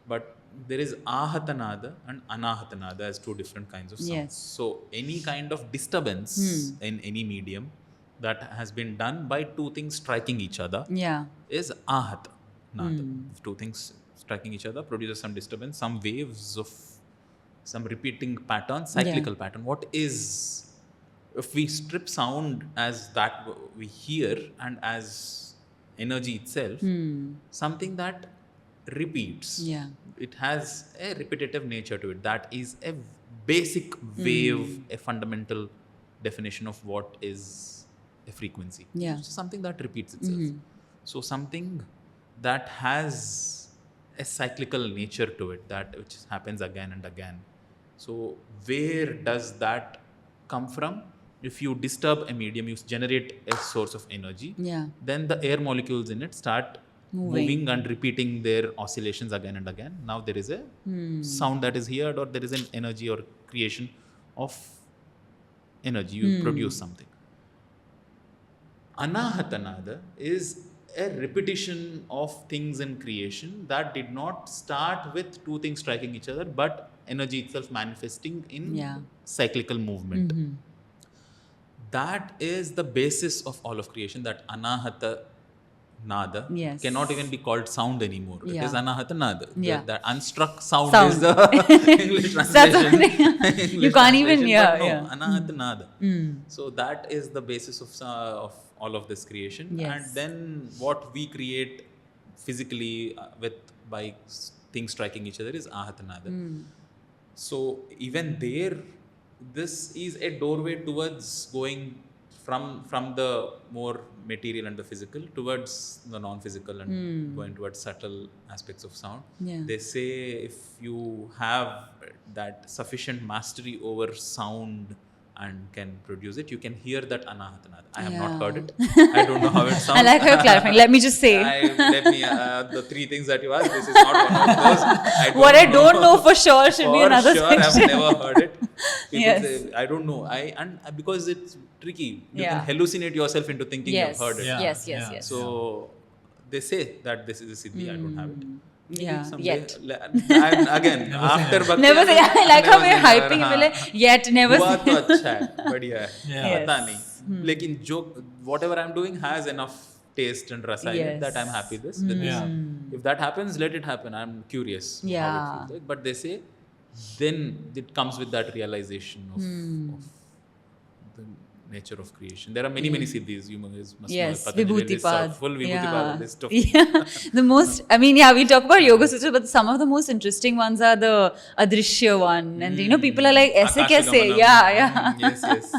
But there is ahatanada and anahatanada as two different kinds of sounds. Yes. So any kind of disturbance in any medium that has been done by two things striking each other is ahatanada. Two things striking each other produces some disturbance, some waves of some repeating pattern, cyclical pattern. What is, if we strip sound as that we hear and as energy itself, something that repeats. It has a repetitive nature to it. That is a basic wave, a fundamental definition of what is a frequency. So something that repeats itself. So something that has a cyclical nature to it, that which happens again and again. So where does that come from? If you disturb a medium, you generate a source of energy. Then the air molecules in it start moving and repeating their oscillations again and again. Now there is a sound that is heard, or there is an energy or creation of energy. You produce something. Anahatanada is a repetition of things in creation that did not start with two things striking each other, but energy itself manifesting in cyclical movement. That is the basis of all of creation, that anahata nada cannot even be called sound anymore. It is anahata nada. That unstruck sound is the English translation. You can't even hear. Anahata nada. So that is the basis of all of this creation. And then what we create physically by things striking each other is ahata nada. So even there, this is a doorway towards going from the more material and the physical towards the non-physical and going towards subtle aspects of sound. They say if you have that sufficient mastery over sound and can produce it, you can hear that anahatanada. I have not heard it. I don't know how it sounds. I like how you're clarifying. Let me just say. The three things that you asked, this is not one of those. I don't know for sure should be another section. I've never heard it. People say, I don't know. Because it's tricky. You can hallucinate yourself into thinking you've heard it. Yes. So they say that this is a siddhi. I don't have it. Yet. And again, after Bhakti. Never say. I like how we're hyping it. Yet, never say. हुआ तो अच्छा है, बढ़िया है, पता नहीं. लेकिन जो whatever I'm doing has enough taste and rasa in it that I'm happy with this. If that happens, let it happen. I'm curious how it feels like. But they say, then it comes with that realization of the nature of creation. There are many siddhis. You must know. Vibhutipad. Full Vibhutipad list of. The most, we talk about Yoga Sutras, but some of the most interesting ones are the Adrishya one. And people are like, aise kaise? Yes.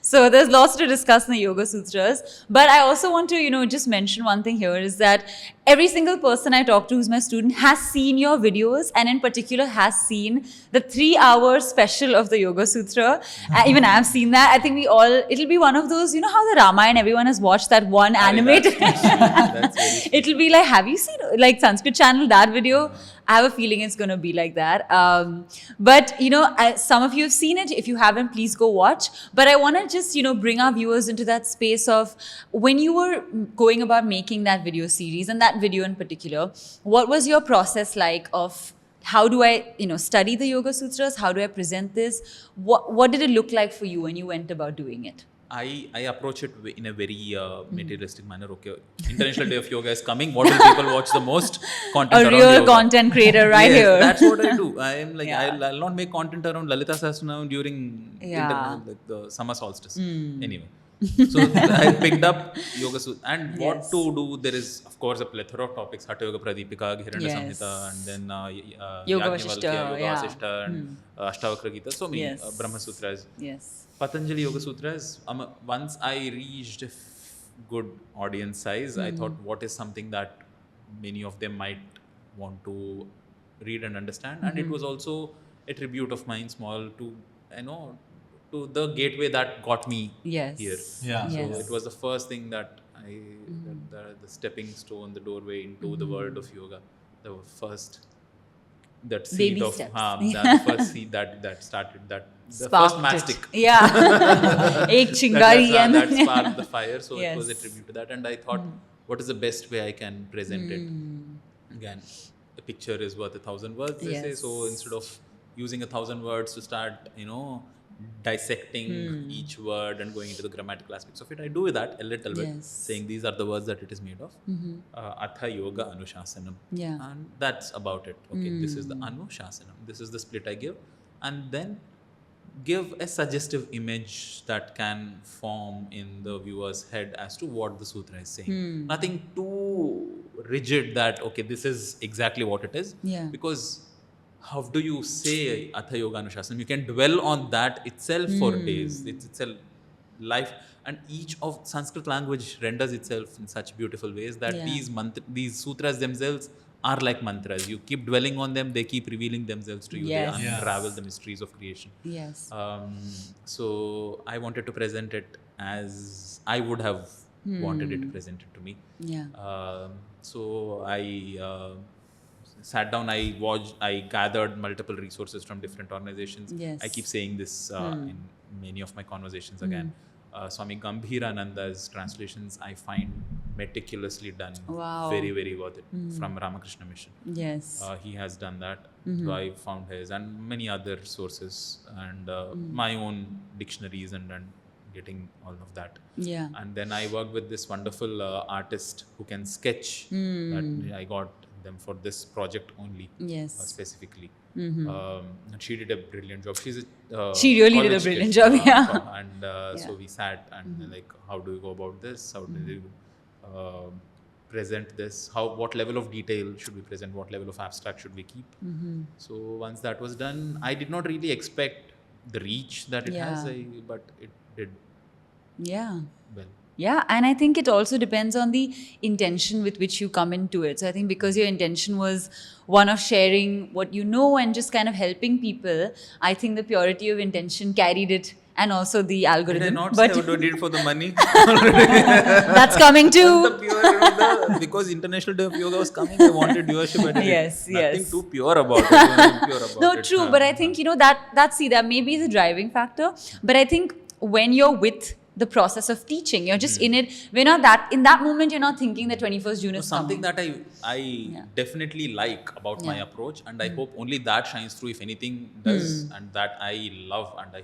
So there's lots to discuss in the Yoga Sutras. But I also want to, just mention one thing here is that every single person I talk to who's my student has seen your videos, and in particular has seen the 3-hour special of the Yoga Sutra. Even I've seen that. I think it'll be one of those, how the Ramayana, everyone has watched that one animated. It'll be like, have you seen like Sanskrit channel, that video? I have a feeling it's going to be like that. But, some of you have seen it. If you haven't, please go watch. But I want to just, bring our viewers into that space of when you were going about making that video series, and that video in particular, what was your process like of how do I, study the Yoga Sutras? How do I present this? What did it look like for you when you went about doing it? I approach it in a very materialistic manner. Okay, International Day of Yoga is coming. What will people watch the most? Content a around real yoga. Content creator here. That's what I do. I am like, I'll not make content around Lalita Sahasranam during the summer solstice. Anyway, so I picked up Yoga Sutras. And what to do, there is of course a plethora of topics. Hatha Yoga Pradipika, Hiranya Samhita, and then Yoga Vasishta, and Ashtavakra Gita. So many Brahma Sutras. Patanjali Yoga Sutras, once I reached a good audience size, I thought, what is something that many of them might want to read and understand? And it was also a tribute of mine, small, to the gateway that got me here. So it was the first thing that the stepping stone, the doorway into the world of yoga. the first that Baby seed of steps. that first seed that started that the Sparked first matchstick. it. Yeah. Ek chingari and that sparked the fire. So Yes. it was a tribute to that, and I thought, what is the best way I can present it? Again, a picture is worth 1,000 words, they say. Yes. So instead of using 1,000 words to start, dissecting each word and going into the grammatical aspects of it, I do that a little bit, Yes. saying these are the words that it is made of. Atha Yoga Anushasanam. Yeah. And that's about it. Okay, this is the Anushasanam. This is the split I give. And then give a suggestive image that can form in the viewer's head as to what the sutra is saying. Nothing too rigid that, okay, this is exactly what it is. Yeah. Because how do you say Atha Yoga Anushasanam? You can dwell on that itself for days. It's a life. And each of Sanskrit language renders itself in such beautiful ways that these sutras themselves are like mantras. You keep dwelling on them, they keep revealing themselves to you. Yes. They unravel the mysteries of creation. Yes. So I wanted to present it as I would have wanted it presented to me. Yeah. So I sat down, I gathered multiple resources from different organizations. Yes. I keep saying this in many of my conversations again. Swami Gambhirananda's translations I find meticulously done. Wow. Very, very worth it. From Ramakrishna Mission. Yes. He has done that. So I found his and many other sources and my own dictionaries and getting all of that. Yeah. And then I worked with this wonderful artist who can sketch. That I got them for this project only. Yes. Specifically. And she did a brilliant job. She really did a college brilliant kid, job, yeah. And so we sat and like, how do you go about this? How do you present this? What level of detail should we present? What level of abstract should we keep? So once that was done, I did not really expect the reach that it has, but it did Yeah. well. Yeah, and I think it also depends on the intention with which you come into it. So I think because your intention was one of sharing what you know and just kind of helping people, I think the purity of intention carried it, and also the algorithm. Did I not but say I did it for the money? that's coming too. The pure, because International Day of Yoga was coming, I wanted viewership. I did Yes, it. Nothing yes. too pure about it. No, true. But I think, that may be the driving factor. But I think when you're with the process of teaching, you're just in it. We're not in that moment, you're not thinking that 21st June is something coming. that I definitely like about my approach, and I hope only that shines through, if anything does, and that I love, and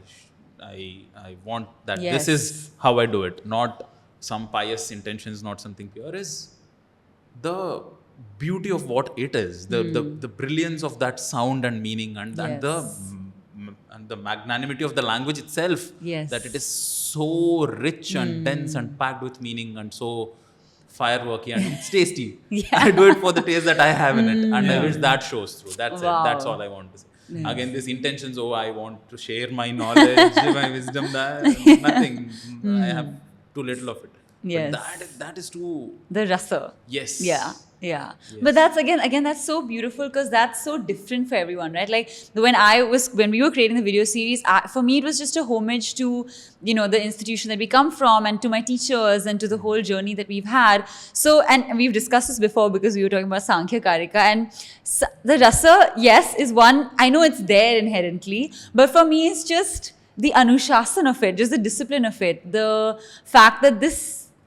I want that this is how I do it, not some pious intentions, not something pure, is the beauty of what it is, the brilliance of that sound and meaning, and the magnanimity of the language itself, that it is so rich and dense and packed with meaning and so fireworky, and it's tasty. I do it for the taste that I have in it, and I wish that shows through. That's it. That's all I want to say. Again, these intentions, I want to share my knowledge, my wisdom, nothing. I have too little of it. Yes. But that is too... The rasa. Yes. Yeah. But that's again that's so beautiful, because that's so different for everyone, right? Like when we were creating the video series, for me it was just a homage to the institution that we come from, and to my teachers, and to the whole journey that we've had. So, and we've discussed this before, because we were talking about Sankhya Karika, and the rasa, yes, is one. I know it's there inherently, but for me it's just the anushasan of it, just the discipline of it, the fact that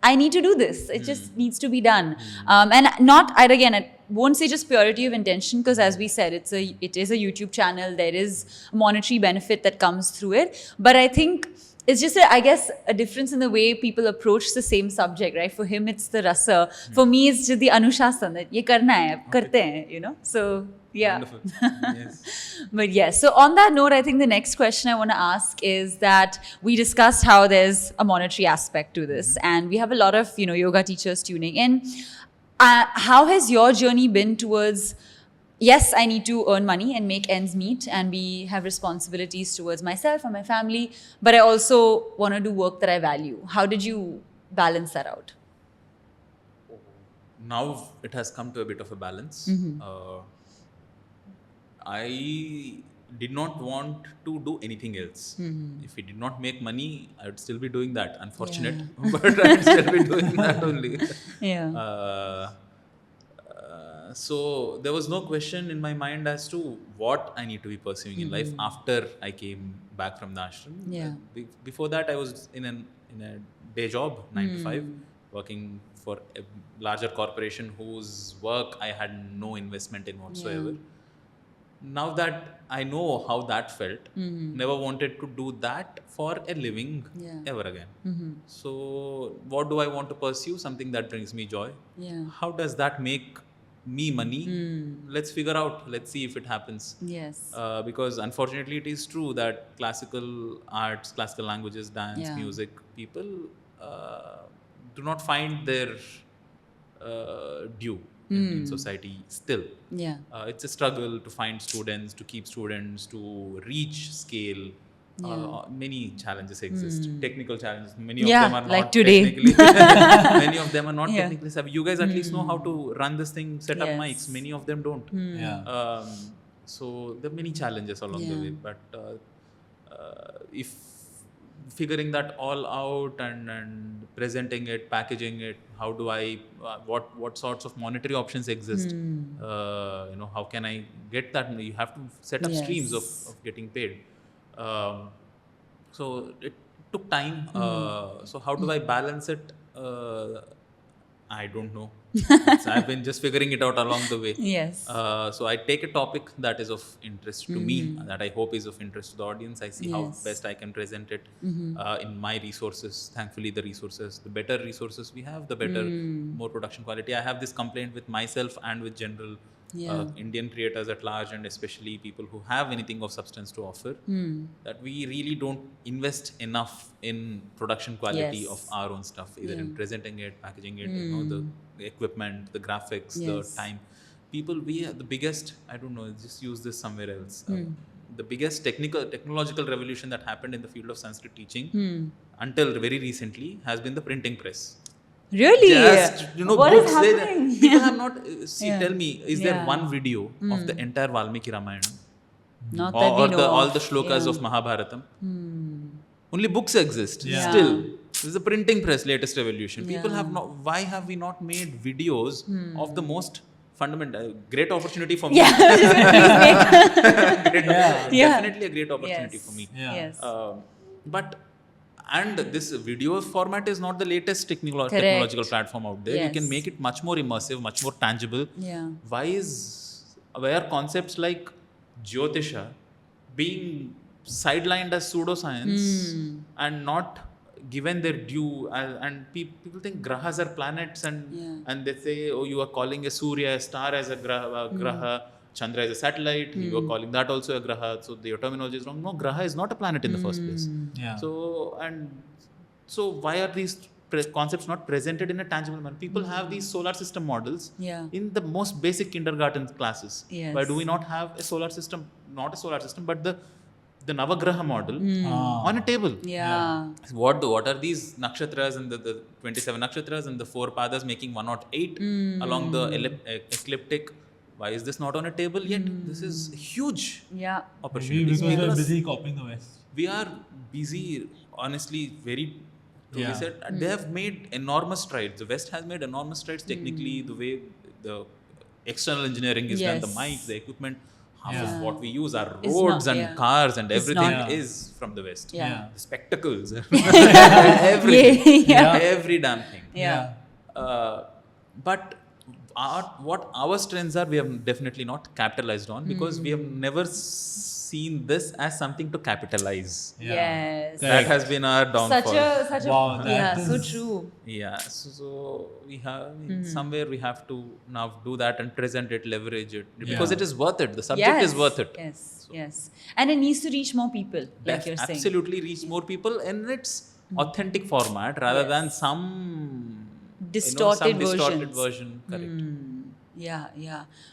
I need to do this. It just needs to be done. And I won't say just purity of intention, because as we said, it is a YouTube channel. There is a monetary benefit that comes through it. But I think it's just, a difference in the way people approach the same subject, right? For him, it's the rasa. For me, it's just the anushasan, that ye karna hai, karte hain, So, yeah. Wonderful. Yes. But yes, so on that note, I think the next question I want to ask is that we discussed how there's a monetary aspect to this, and we have a lot of yoga teachers tuning in. How has your journey been towards, yes, I need to earn money and make ends meet, and we have responsibilities towards myself and my family, but I also want to do work that I value. How did you balance that out? Now it has come to a bit of a balance. I did not want to do anything else. If we did not make money, I would still be doing that. Unfortunate, but I would still be doing that only. So there was no question in my mind as to what I need to be pursuing in life after I came back from the ashram. Yeah. Before that, I was in a day job, 9 to 5, working for a larger corporation whose work I had no investment in whatsoever. Now that I know how that felt, never wanted to do that for a living ever again. So what do I want to pursue? Something that brings me joy. How does that make me money? Let's figure out. Let's see if it happens. Yes. Because unfortunately, it is true that classical arts, classical languages, dance, music, people do not find their due in society still. It's a struggle to find students, to keep students, to reach scale. Many challenges exist. Technical challenges. Many of them are like not today. technically. Many of them are not technically savvy. You guys at least know how to run this thing, set up mics. Many of them don't. So there are many challenges along the way. But if figuring that all out and presenting it, packaging it, how do I, what sorts of monetary options exist? How can I get that? You have to set up streams of getting paid. So it took time. So how do I balance it? I don't know. I've been just figuring it out along the way. So I take a topic that is of interest to me, that I hope is of interest to the audience. I see how best I can present it in my resources. Thankfully, the better resources we have, the better, more production quality. I have this complaint with myself and with general Indian creators at large, and especially people who have anything of substance to offer, that we really don't invest enough in production quality of our own stuff, either in presenting it, packaging it, the equipment, the graphics, the time. People, we are the biggest, I don't know, just use this somewhere else. The biggest technological revolution that happened in the field of Sanskrit teaching until very recently has been the printing press. Really? Just, what books, is happening? people have not, tell me, is there one video of the entire Valmiki Ramayana? Not that we know all the shlokas of Mahabharatam? Only books exist still. This is the printing press, latest revolution. People have not, why have we not made videos of the most fundamental, great opportunity for me. Definitely a great opportunity for me. And this video format is not the latest technological platform out there. You can make it much more immersive, much more tangible. Why are concepts like Jyotisha being sidelined as pseudoscience and not given their due? And people think grahas are planets, and they say, oh, you are calling a Surya, a star, as a graha. Chandra is a satellite, you are calling that also a graha, so your terminology is wrong. No, graha is not a planet in the first place. So why are these concepts not presented in a tangible manner? People have these solar system models in the most basic kindergarten classes. Why do we not have a solar system, not a solar system, but the Navagraha model on a table? What are these nakshatras and the 27 nakshatras and the 4 padas making 108 along the ecliptic? Why is this not on a table yet? This is huge opportunity. Maybe because we're busy copying the West. We are busy, honestly, very truly said. They have made enormous strides. The West has made enormous strides technically, the way the external engineering is done, the mic, the equipment. Half of what we use are roads and cars and everything is from the West. The spectacles, everything, every damn thing. But what our strengths are, we have definitely not capitalized on, because we have never seen this as something to capitalize. That has been our downfall. Such a so true. So we have somewhere we have to now do that and present it, leverage it, because it is worth it. The subject is worth it. Yes. And it needs to reach more people, like you're saying. Absolutely reach more people in its authentic format rather than some distorted version. Correct.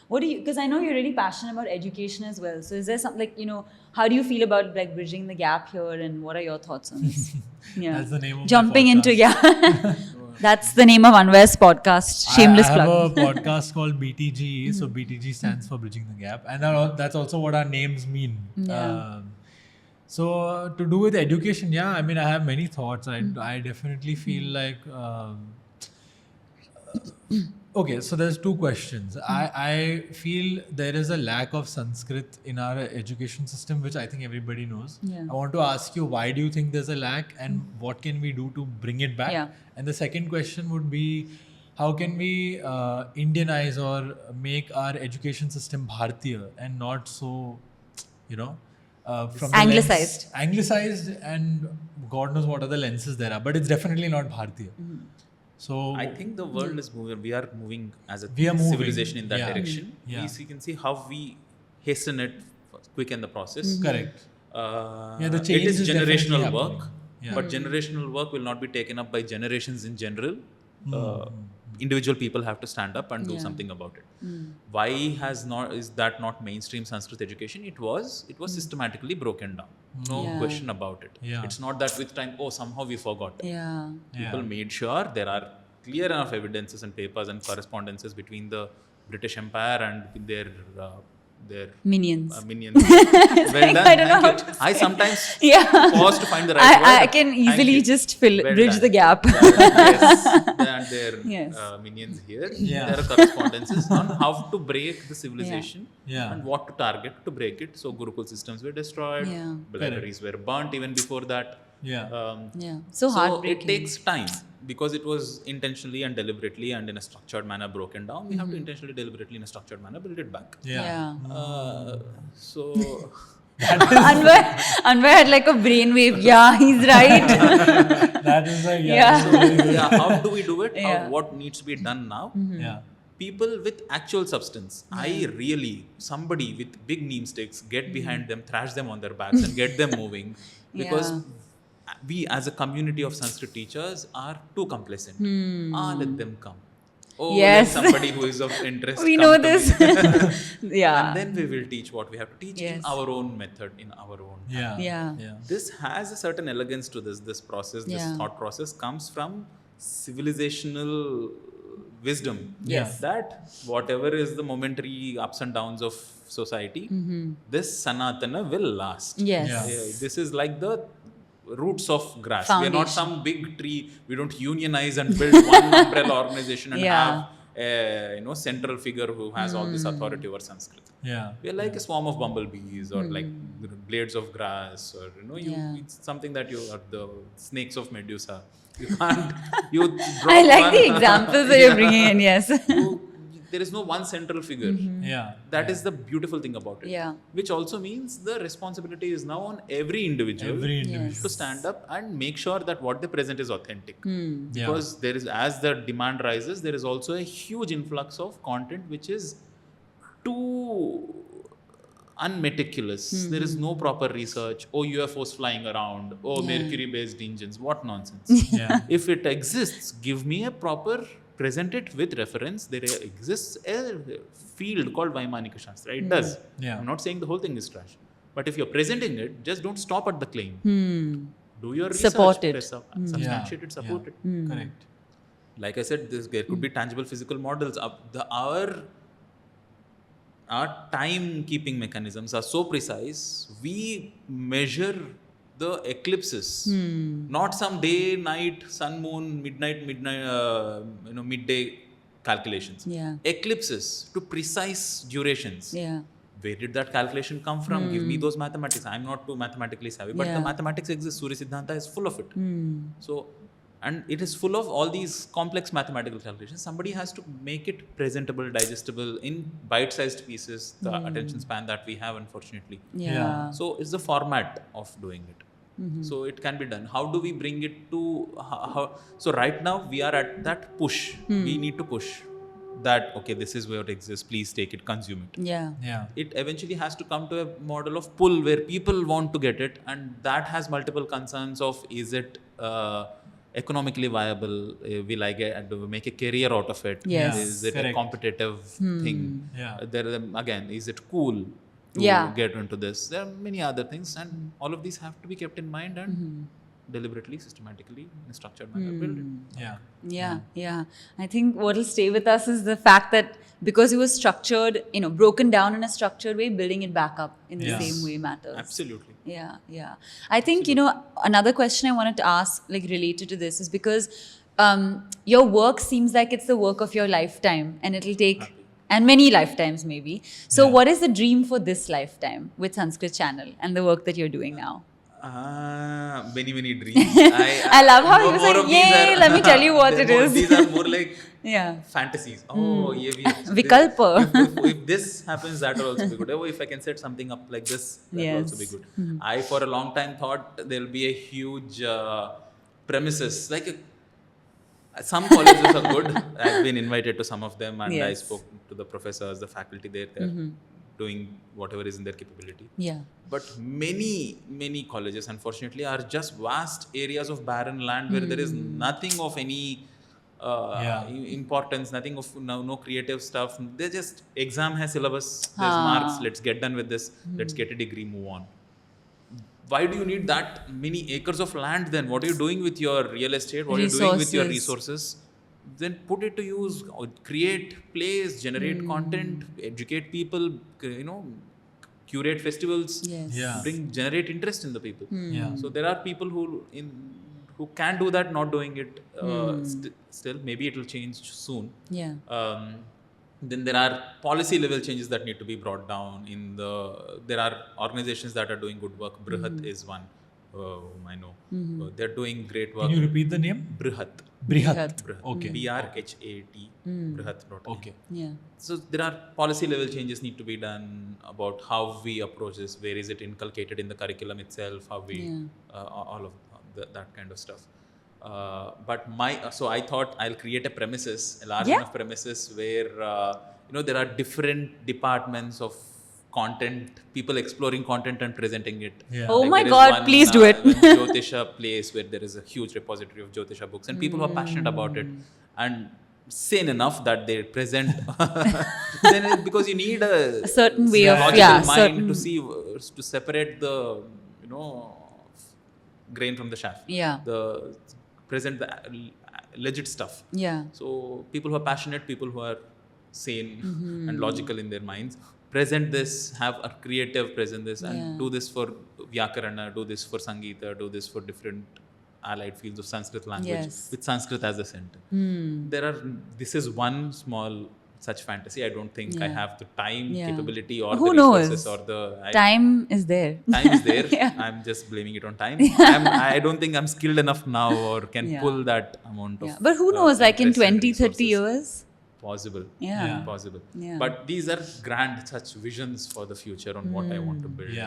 What do you, because I know you're really passionate about education as well. So is there something how do you feel about bridging the gap here, and what are your thoughts on this? That's the name of Jumping my into, that's the name of Anvay's podcast. Shameless plug. I have a podcast called BTG. So BTG stands for Bridging the Gap. And that's also what our names mean. So to do with education, I mean, I have many thoughts. I definitely feel like Okay, so there's two questions. I feel there is a lack of Sanskrit in our education system, which I think everybody knows. Yeah. I want to ask you, why do you think there's a lack, and what can we do to bring it back? Yeah. And the second question would be, how can we Indianize or make our education system Bharatiya and not so, from the Anglicized. Anglicized, and God knows what other lenses there are, but it's definitely not Bharatiya. So I think the world is moving. We are moving as a We are moving. civilization in that Yeah. direction. Yeah. We can see how we hasten it, quicken the process. correct. The the change it is is definitely generational happening. work, Yeah. but generational work will not be taken up by generations in general. Individual people have to stand up and do something about it. Why is that not mainstream Sanskrit education? It was systematically broken down. No question about it. Yeah. It's not that with time, somehow we forgot. Yeah. People made sure there are clear enough evidences and papers and correspondences between the British Empire and their Minions. minions. Well done. I don't know Thank how you. to I sometimes Yeah. pause to find the right word. I can Thank easily you. just Well bridge done. the gap. Yes. And their Yes. minions here. Yeah. There are correspondences on how to break the civilization Yeah. and what to target to break it. So Gurukul systems were destroyed. Yeah. Libraries were burnt even before that. Yeah. Yeah. So heartbreaking. it takes time because it was intentionally and deliberately and in a structured manner broken down. We have to intentionally, deliberately, in a structured manner build it back. Yeah. So Anvay had like a brainwave. Yeah, he's right. That is a Yeah. how do we do it? Yeah. What needs to be done now? Yeah. People with actual substance. Somebody with big neem sticks, get behind them, thrash them on their backs and get them moving. Because we as a community of Sanskrit teachers are too complacent. Let them come. Yes. Let somebody who is of interest We come know to this. me. Yeah. And then we will teach what we have to teach in Yes. our own method, in our own time. Yeah. Yeah. Yeah. This has a certain elegance to this process. This thought process comes from civilizational wisdom. Yes. That whatever is the momentary ups and downs of society, this Sanatana will last. Yes. Yeah. This is like the roots of grass. We are not Foundation. some big tree. We don't unionize and build one umbrella organization and have a central figure who has all this authority over Sanskrit. Yeah. We are like a swarm of bumblebees or like blades of grass, or it's something that you are the snakes of Medusa. You can't. You drop I like one, the examples that you're bringing in. Yes. There is no one central figure. Yeah. That is the beautiful thing about it. Yeah. Which also means the responsibility is now on every individual, Every individual. to stand up and make sure that what they present is authentic. Yeah. Because there is, as the demand rises, there is also a huge influx of content which is too unmeticulous. There is no proper research. UFOs flying around. Mercury-based engines. What nonsense. Yeah. If it exists, give me a proper, present it with reference. There exists a field called Vaimanika Shastra. It does. Yeah. I'm not saying the whole thing is trash. But if you're presenting it, just don't stop at the claim. Do your research. Support it. Substantiate it, support it. Correct. Like I said, there could be tangible physical models. Our time-keeping mechanisms are so precise. We measure the eclipses, not some day, night, sun, moon, midday calculations. Yeah. Eclipses to precise durations. Yeah. Where did that calculation come from? Give me those mathematics. I'm not too mathematically savvy, but the mathematics exists. Surya Siddhanta is full of it. So, and it is full of all these complex mathematical calculations. Somebody has to make it presentable, digestible in bite-sized pieces. The attention span that we have, unfortunately. Yeah. So it's the format of doing it. So it can be done. How do we bring it to so right now we are at that push. We need to push that, okay, this is where it exists. Please take it, consume it. Yeah. Yeah. It eventually has to come to a model of pull where people want to get it, and that has multiple concerns of, is it economically viable? Will I make a career out of it? Yes. Is it Correct. a competitive thing? Yeah. Again, is it cool to get into this? There are many other things, and all of these have to be kept in mind and deliberately, systematically, in a structured manner build it. Yeah. Yeah. I think what will stay with us is the fact that because it was structured, broken down in a structured way, building it back up in the same way matters. Absolutely. Yeah. I think, another question I wanted to ask, like related to this, is because your work seems like it's the work of your lifetime, and it'll take and many lifetimes maybe. So what is the dream for this lifetime with Sanskrit Channel and the work that you're doing now? Many dreams. I love how you say, yay, let me tell you what it is. These are more like Yeah. fantasies. Oh, yeah, Vikalpa. If this happens, that will also be good. Oh, if I can set something up like this, that will also be good. I, for a long time, thought there will be a huge premises. Like some colleges are good. I've been invited to some of them, and I spoke to the professors, the faculty there. They're doing whatever is in their capability. Yeah. But many colleges, unfortunately, are just vast areas of barren land where there is nothing of any importance, nothing of no creative stuff. They just exam hai syllabus, there's marks, let's get done with this, let's get a degree, move on. Why do you need that many acres of land then? What are you doing with your real estate? What are you doing with your resources? Then put it to use, create plays, generate content, educate people, curate festivals, generate interest in the people. So there are people who can do that, not doing it still. Maybe it will change soon. Then there are policy level changes that need to be brought down. There are organizations that are doing good work. Brihat is one whom I know. They're doing great work. Can you repeat the name? Brihat. Okay. BRHAT. Brihat.in. Okay. Yeah. So there are policy level changes need to be done about how we approach this. Where is it inculcated in the curriculum itself? How we all of that kind of stuff. So I thought I'll create a large enough premises where there are different departments of content, people exploring content and presenting it. Oh my God, please do it. Jyotisha place where there is a huge repository of Jyotisha books and people who are passionate about it and sane enough that they present because you need a certain way of logical mind to separate the grain from the chaff. Present the legit stuff. So people who are passionate, people who are sane and logical in their minds, present this, have a creative present this, and do this for Vyakarana, do this for Sangeeta, do this for different allied fields of Sanskrit language with Sanskrit as the center. This is one small such fantasy. I don't think I have the time, capability, or the resources, or time is there. Time is there. I'm just blaming it on time. I don't think I'm skilled enough now or can pull that amount of. But who knows? Like in 20, 30 years. Possible. Possible. But these are grand such visions for the future on what I want to build.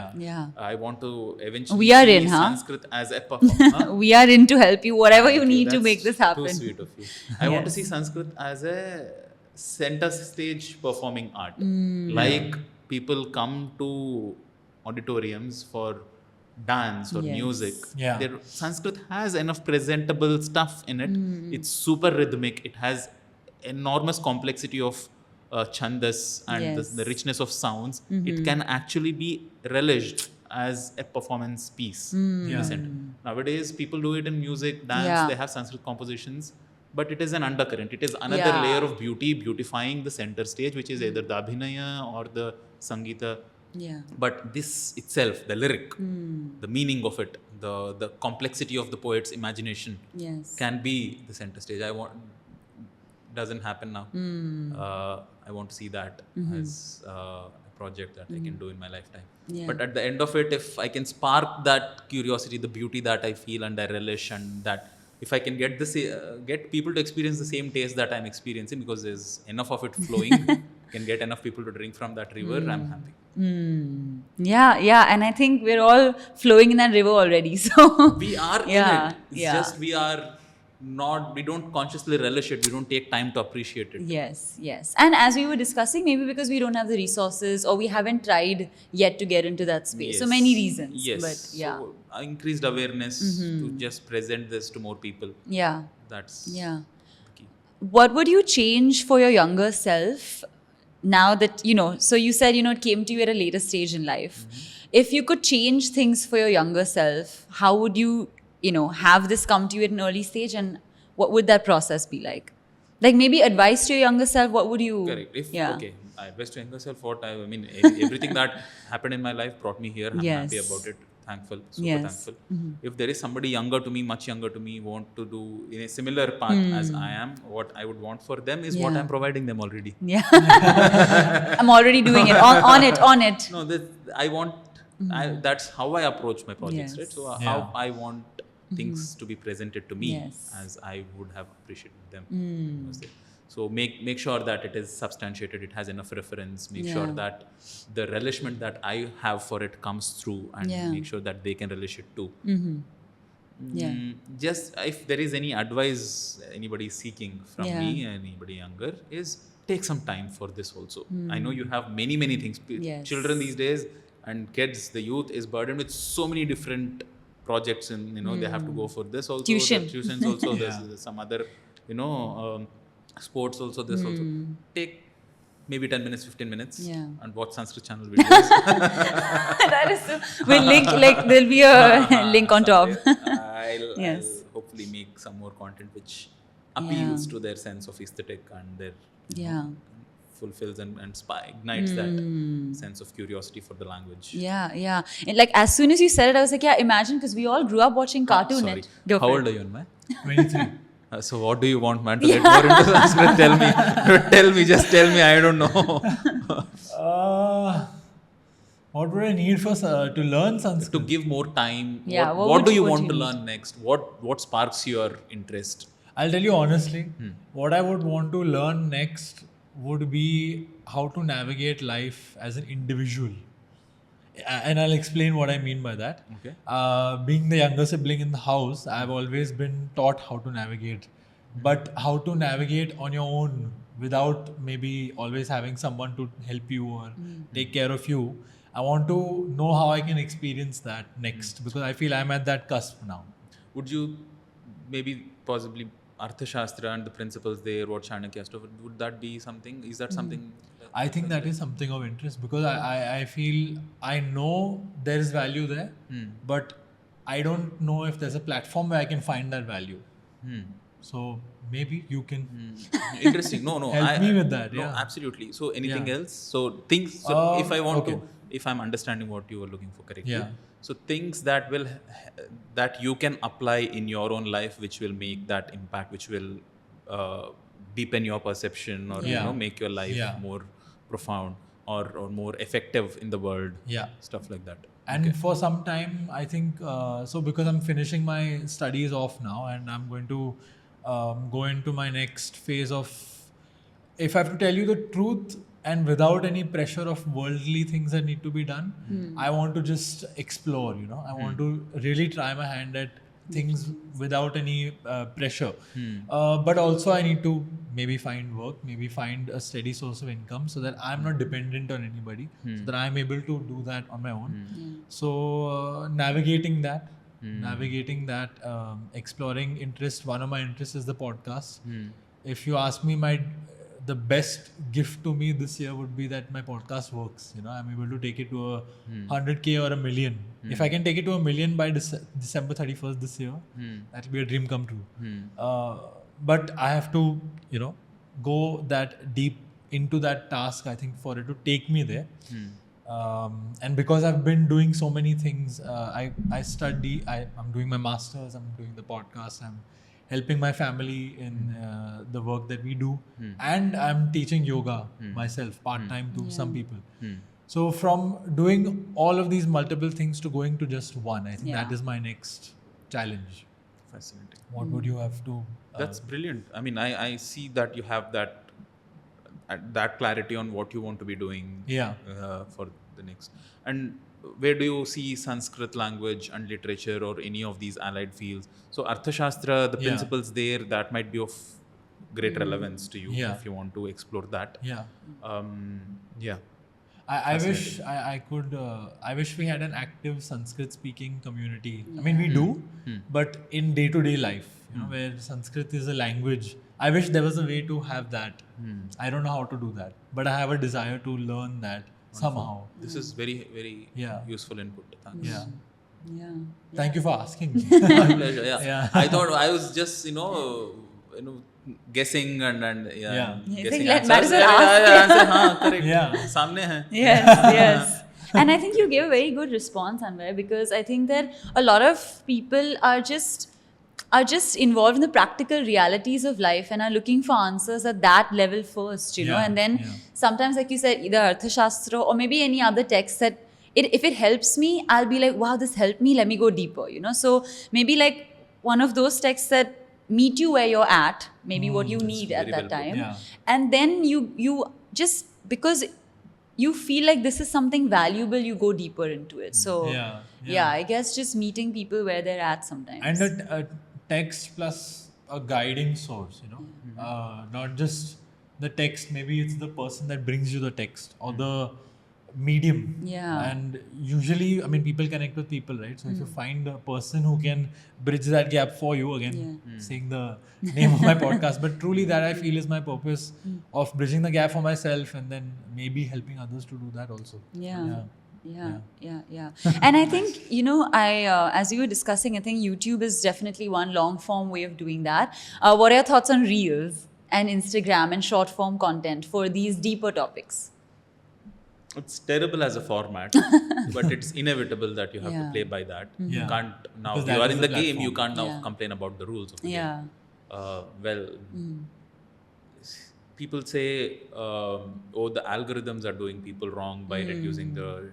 I want to eventually see Sanskrit as a performer. We are in to help you, whatever you need to make this happen. Too sweet of you. I want to see Sanskrit as a center stage performing art. Like people come to auditoriums for dance or music. Sanskrit has enough presentable stuff in it. It's super rhythmic. It has enormous complexity of chandas and the richness of sounds. It can actually be relished as a performance piece. Nowadays, people do it in music, dance, they have Sanskrit compositions, but it is an undercurrent. It is another layer of beauty, beautifying the center stage, which is either the Abhinaya or the Sangeeta. But this itself, the lyric, the meaning of it, the complexity of the poet's imagination can be the center stage. Doesn't happen now. I want to see that as a project that I can do in my lifetime. But at the end of it, if I can spark that curiosity, the beauty that I feel and I relish, and that if I can get people to experience the same taste that I'm experiencing, because there's enough of it flowing, can get enough people to drink from that river, I'm happy. And I think we're all flowing in that river already. So we are in it. It's just we don't consciously relish it. We don't take time to appreciate it. Yes. And as we were discussing, maybe because we don't have the resources or we haven't tried yet to get into that space. So many reasons. But so increased awareness to just present this to more people. That's the key. What would you change for your younger self now that, so you said, it came to you at a later stage in life. If you could change things for your younger self, how would you have this come to you at an early stage, and what would that process be like? Like maybe advice to your younger self, what would you... Correct. Advice to younger self, everything that happened in my life brought me here. I'm happy about it. thankful, super Yes. thankful. If there is somebody younger to me, much younger to me, want to do in a similar path as I am, what I would want for them is what I'm providing them already. Yeah. I'm already doing it. On it. No, I want, that's how I approach my projects, Yes. right? So how I want things to be presented to me Yes. as I would have appreciated them. So make sure that it is substantiated, it has enough reference, make sure that the relishment that I have for it comes through, and make sure that they can relish it too. Just if there is any advice anybody is seeking from me, anybody younger, is take some time for this also. I know you have many things. Children these days and kids, the youth is burdened with so many different projects, and they have to go for this also, tuitions also, there's some other sports also, this also. Take maybe 10 minutes, 15 minutes and watch Sanskrit channel videos. That is so, we'll link, like there'll be a link on top. I'll hopefully make some more content which appeals to their sense of aesthetic and their fulfills and ignites that sense of curiosity for the language. Yeah. And like as soon as you said it, I was like, imagine, because we all grew up watching Cartoon Sorry. Network. How old are you, Anvay? 23. So what do you want, man, to get more into Sanskrit? Just tell me, I don't know. What would I need for to learn Sanskrit? To give more time. Yeah, what do you want to learn next? What sparks your interest? I'll tell you honestly, what I would want to learn next would be how to navigate life as an individual. And I'll explain what I mean by that. Okay. Being the younger sibling in the house, I've always been taught how to navigate. But how to navigate on your own without maybe always having someone to help you or take care of you, I want to know how I can experience that next, because I feel I'm at that cusp now. Would you maybe possibly Arthashastra and the principles there, what Chanakya stuff, would that be something? Is that something? I think that is something of interest, because I feel I know there is value there, but I don't know if there's a platform where I can find that value. So maybe you can Interesting. No. help me with that. No, Yeah. absolutely. So anything else? So things. So if I want to, if I'm understanding what you were looking for correctly. Yeah. So things that you can apply in your own life, which will make that impact, which will deepen your perception, or make your life more profound or more effective in the world. Yeah. Stuff like that. And for some time, I think, so because I'm finishing my studies off now, and I'm going to go into my next phase of, if I have to tell you the truth, and without any pressure of worldly things that need to be done, I want to just explore, I want to really try my hand at things without any pressure. But also I need to maybe find work, maybe find a steady source of income, so that I'm not dependent on anybody, so that I'm able to do that on my own. So navigating that, exploring interest. One of my interests is the podcast. If you ask me, the best gift to me this year would be that my podcast works. I'm able to take it to a 100K or a million. If I can take it to a million by December 31st this year, that will be a dream come true. But I have to, go that deep into that task, I think, for it to take me there. And because I've been doing so many things, I study, I'm doing my masters, I'm doing the podcast, I'm helping my family in the work that we do, and I'm teaching yoga myself part-time to some people. So from doing all of these multiple things to going to just one, I think that is my next challenge. Fascinating. What would you have to... That's brilliant. I mean, I see that you have that clarity on what you want to be doing for the next. And where do you see Sanskrit language and literature or any of these allied fields? So Arthashastra, the principles there, that might be of great relevance to you if you want to explore that. I wish I could. I wish we had an active Sanskrit-speaking community. I mean, we do, but in day-to-day life, where Sanskrit is a language. I wish there was a way to have that. I don't know how to do that, but I have a desire to learn that somehow. This is very, very useful input. Thanks. Yeah. Thank you for asking me. My pleasure. Yeah. I thought I was just guessing and guessing might as answers. well ask. Answer, correct. Yeah. सामने है. Yes. And I think you gave a very good response, Anvay, because I think that a lot of people are just involved in the practical realities of life and are looking for answers at that level first, you know, and then sometimes, like you said, either Arthashastra or maybe any other text that if it helps me, I'll be like, wow, this helped me, let me go deeper, you know. So maybe like one of those texts that meet you where you're at, maybe what you need at that time, and then you just, because you feel like this is something valuable, you go deeper into it. So I guess just meeting people where they're at sometimes. And a text plus a guiding source, you know, not just the text, maybe it's the person that brings you the text or the medium. And usually, I mean, people connect with people, right? So if you find a person who can bridge that gap for you, again saying the name of my podcast, but truly that I feel is my purpose of bridging the gap for myself and then maybe helping others to do that also. And I think, you know, as you were discussing, I think YouTube is definitely one long form way of doing that. What are your thoughts on Reels and Instagram and short form content for these deeper topics? It's terrible as a format, but it's inevitable that you have to play by that. You can't now, if you are in the game, you can't now complain about the rules of the game. People say, the algorithms are doing people wrong by reducing the...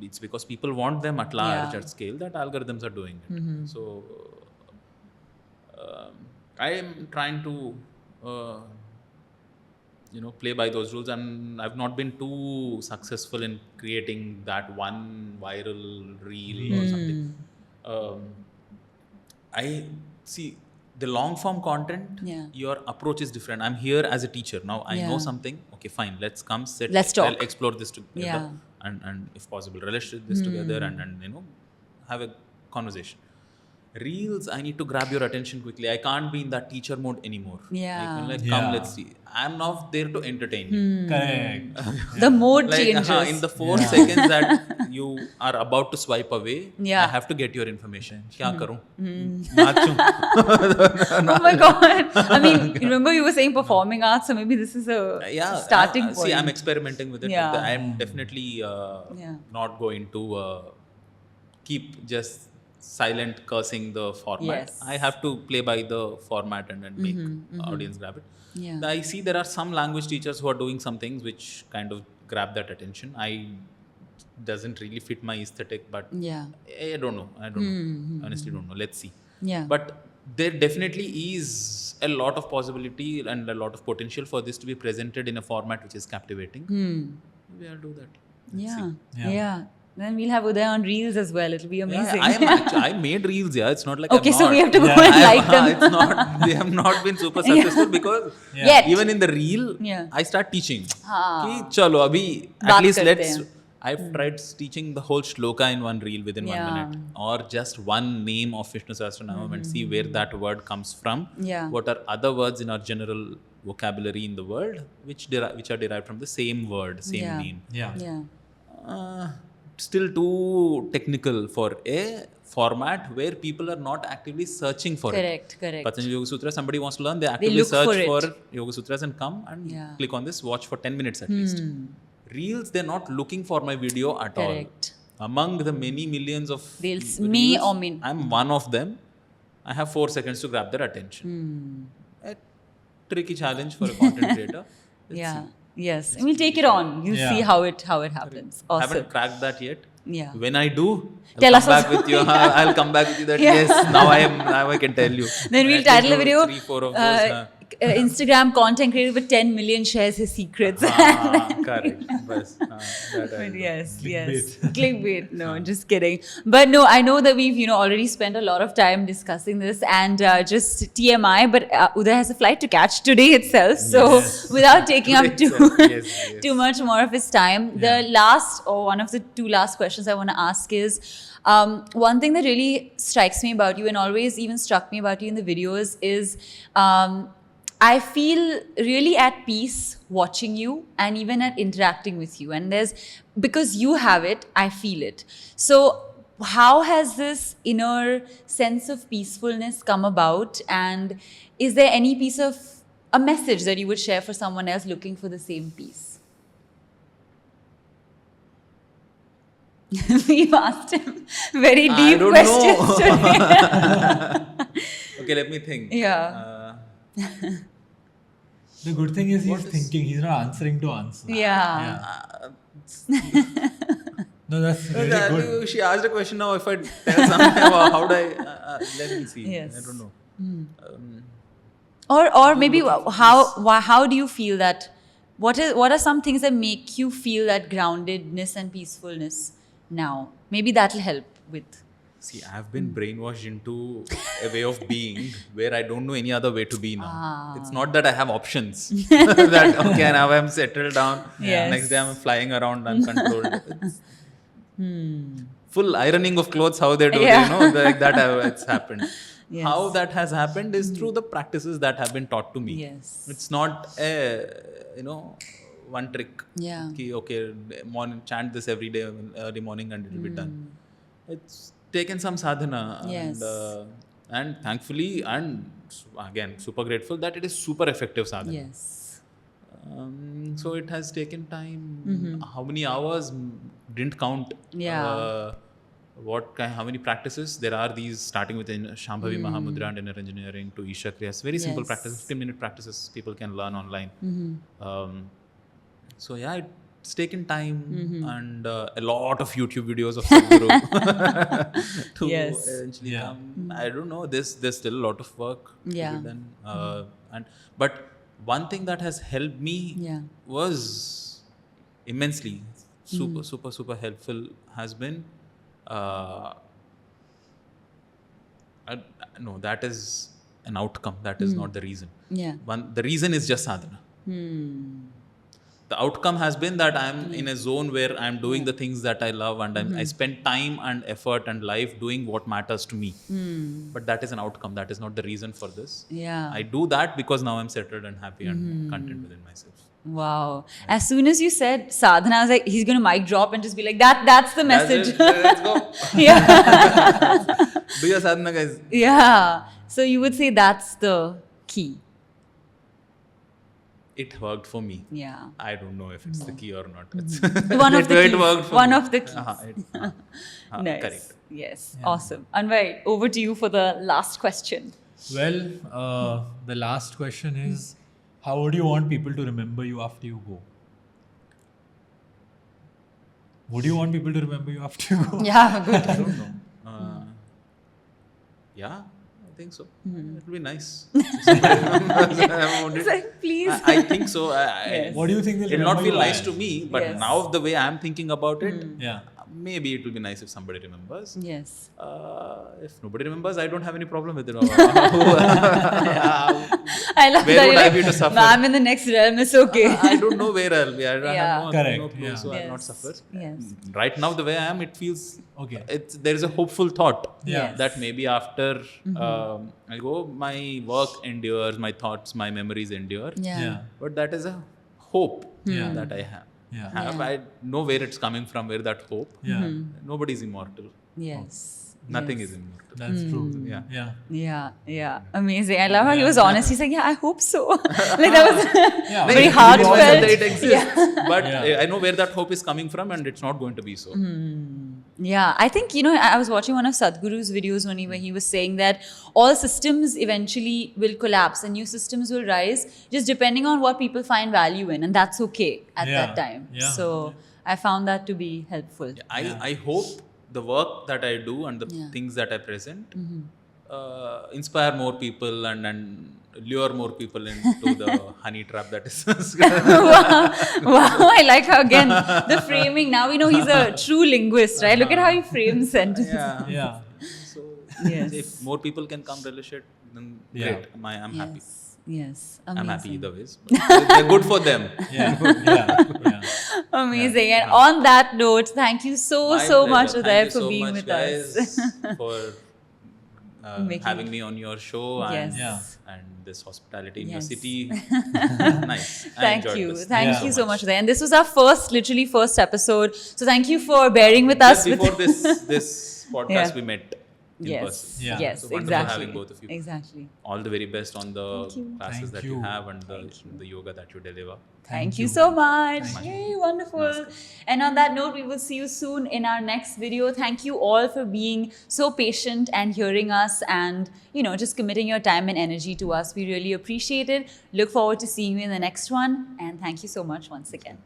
it's because people want them at large, at scale, that algorithms are doing it. So, I am trying to... play by those rules, and I've not been too successful in creating that one viral reel or something. I see the long form content, your approach is different. I'm here as a teacher. Now I know something. Okay, fine. Let's come sit. Let's talk. I'll explore this together, and if possible, relish this together, and have a conversation. Reels, I need to grab your attention quickly. I can't be in that teacher mode anymore. Come, let's see. I'm not there to entertain you. Correct. The mode changes. In the 4 seconds that you are about to swipe away, I have to get your information. Kya karoon? Oh my God. I mean, remember you were saying performing arts, so maybe this is a starting point. See, I'm experimenting with it. I'm definitely not going to keep just silent cursing the format. I have to play by the format and then make audience grab it. I see there are some language teachers who are doing some things which kind of grab that attention. Doesn't really fit my aesthetic, but I don't know. Honestly don't know. Let's see. But there definitely is a lot of possibility and a lot of potential for this to be presented in a format which is captivating. Maybe I'll do that. Let's see. Then we'll have Udaya on Reels as well. It'll be amazing. I made Reels, It's not like okay, so we have to go and like them. It's not, they have not been super successful because even in the Reel, I start teaching. Chalo, abhi, at least I've tried teaching the whole shloka in one Reel within 1 minute. Or just one name of Vishnu Sahasranama and see where that word comes from. What are other words in our general vocabulary in the world which are derived from the same word, same name. Still too technical for a format where people are not actively searching for it. Correct. Patanjali Yoga Sutras, somebody wants to learn, they actively search for Yoga Sutras and come and click on this, watch for 10 minutes at least. Reels, they're not looking for my video at all. Among the many millions of reels, I'm one of them. I have 4 seconds to grab their attention. A tricky challenge for a content creator. Let's see. Yes, and we'll take it on. You'll see how it happens. Awesome. Haven't cracked that yet. Yeah. When I do, Tell us back with you. I'll come back with you that yes, now I can tell you. Then we'll title a video. 3-4 of those. Instagram content creator with 10 million shares his secrets. Correct. Yes. Clickbait. No, just kidding. But no, I know that we've already spent a lot of time discussing this, and just TMI. But Udaya has a flight to catch today itself. So without taking up too much more of his time, the last or one of the 2 last questions I want to ask is. One thing that really strikes me about you and always even struck me about you in the videos is I feel really at peace watching you and even at interacting with you. And because you have it, I feel it. So how has this inner sense of peacefulness come about? And is there any piece of a message that you would share for someone else looking for the same peace? We've asked him very I deep don't questions know. today. Okay, let me think. Yeah. The good thing is he's thinking. He's not answering to answer. Yeah. No, that's really good. She asked a question now. If I tell something about how do I... let me see. Yes. I don't know. Or maybe how do you feel that? What are some things that make you feel that groundedness and peacefulness now? Maybe that'll help with. See, I've been brainwashed into a way of being where I don't know any other way to be now. It's not that I have options. That, okay, now I'm settled down. Yes. Next day I'm flying around uncontrolled. It's full ironing of clothes, how they do, like that it's happened. Yes. How that has happened is through the practices that have been taught to me. Yes. It's not a, one trick. Yeah. Okay, chant this every day, early morning, and it'll be done. It's taken some sadhana. Yes. And thankfully, and again, super grateful that it is super effective sadhana. Yes. So it has taken time. How many hours? Didn't count. Yeah. How many practices? There are these starting with Shambhavi Mahamudra and inner engineering to Isha Foundation. Very simple practices, 15-minute practices people can learn online. So yeah, it's taken time and a lot of YouTube videos of Sadhguru to eventually come. I don't know. There's still a lot of work to be done. But one thing that has helped me was immensely super helpful has been. No, that is an outcome. That is not the reason. Yeah. The reason is just sadhana. The outcome has been that I'm in a zone where I'm doing the things that I love and I spend time and effort and life doing what matters to me. But that is an outcome. That is not the reason for this. Yeah. I do that because now I'm settled and happy and content within myself. Wow. As soon as you said sadhana, I was like, he's going to mic drop and just be like, that's the message. Let's go. Yeah. Do your sadhana, guys. Yeah. So you would say that's the key. It worked for me. Yeah. I don't know if it's the key or not. One of the keys. It worked for One me. of the keys. Nice. Correct. Yes. Yeah. Awesome. Anvay, over to you for the last question. Well, the last question is, how would you want people to remember you after you go? Would you want people to remember you after you go? Yeah, good. I don't know. Yeah, I think so. It will be nice. It's like, please. I think so. What do you think? It'll not feel nice to me, but now the way I'm thinking about it, maybe it will be nice if somebody remembers. Yes. If nobody remembers, I don't have any problem with it. I love where that. would I be to suffer? I'm in the next realm. It's okay. I don't know where I'll be. I have no clue, Yeah. so I'll not suffer. Yes. Right now, the way I am, it feels okay. There is a hopeful thought Yes. that maybe after I go, my work endures, my thoughts, my memories endure. Yeah. But that is a hope that I have. I know where it's coming from, where that hope. Nobody is immortal. Yes. Nothing is immortal. That's true. Yeah. Amazing. I love how he was honest. He's like, yeah, I hope so. Like that was very heartfelt. It exists. But I know where that hope is coming from and it's not going to be so. Yeah, I think, I was watching one of Sadhguru's videos where he was saying that all systems eventually will collapse and new systems will rise just depending on what people find value in, and that's okay at that time. So I found that to be helpful. I hope the work that I do and the things that I present inspire more people and lure more people into the honey trap that is Wow, I like how again the framing. Now we know he's a true linguist, right? Look at how he frames sentences. So Yes. if more people can come relish it, then great. I'm happy. Yes. Amazing. I'm happy either ways. But they're good for them. Amazing. And on that note, thank you so much, Udaya, for being with us. For having me on your show and this hospitality in your city. Nice. Thank you. Thank you so much, Udaya. And this was our first episode. So thank you for bearing with us. Before this podcast we met. in Yes. person. Yeah. Yes. So wonderful Exactly. having both of you. Exactly. All the very best on the classes Thank that you. you have and the yoga that you deliver. Thank you so much. Thank you. Yay, wonderful. Namaskar. And on that note, we will see you soon in our next video. Thank you all for being so patient and hearing us and, just committing your time and energy to us. We really appreciate it. Look forward to seeing you in the next one. And thank you so much once again.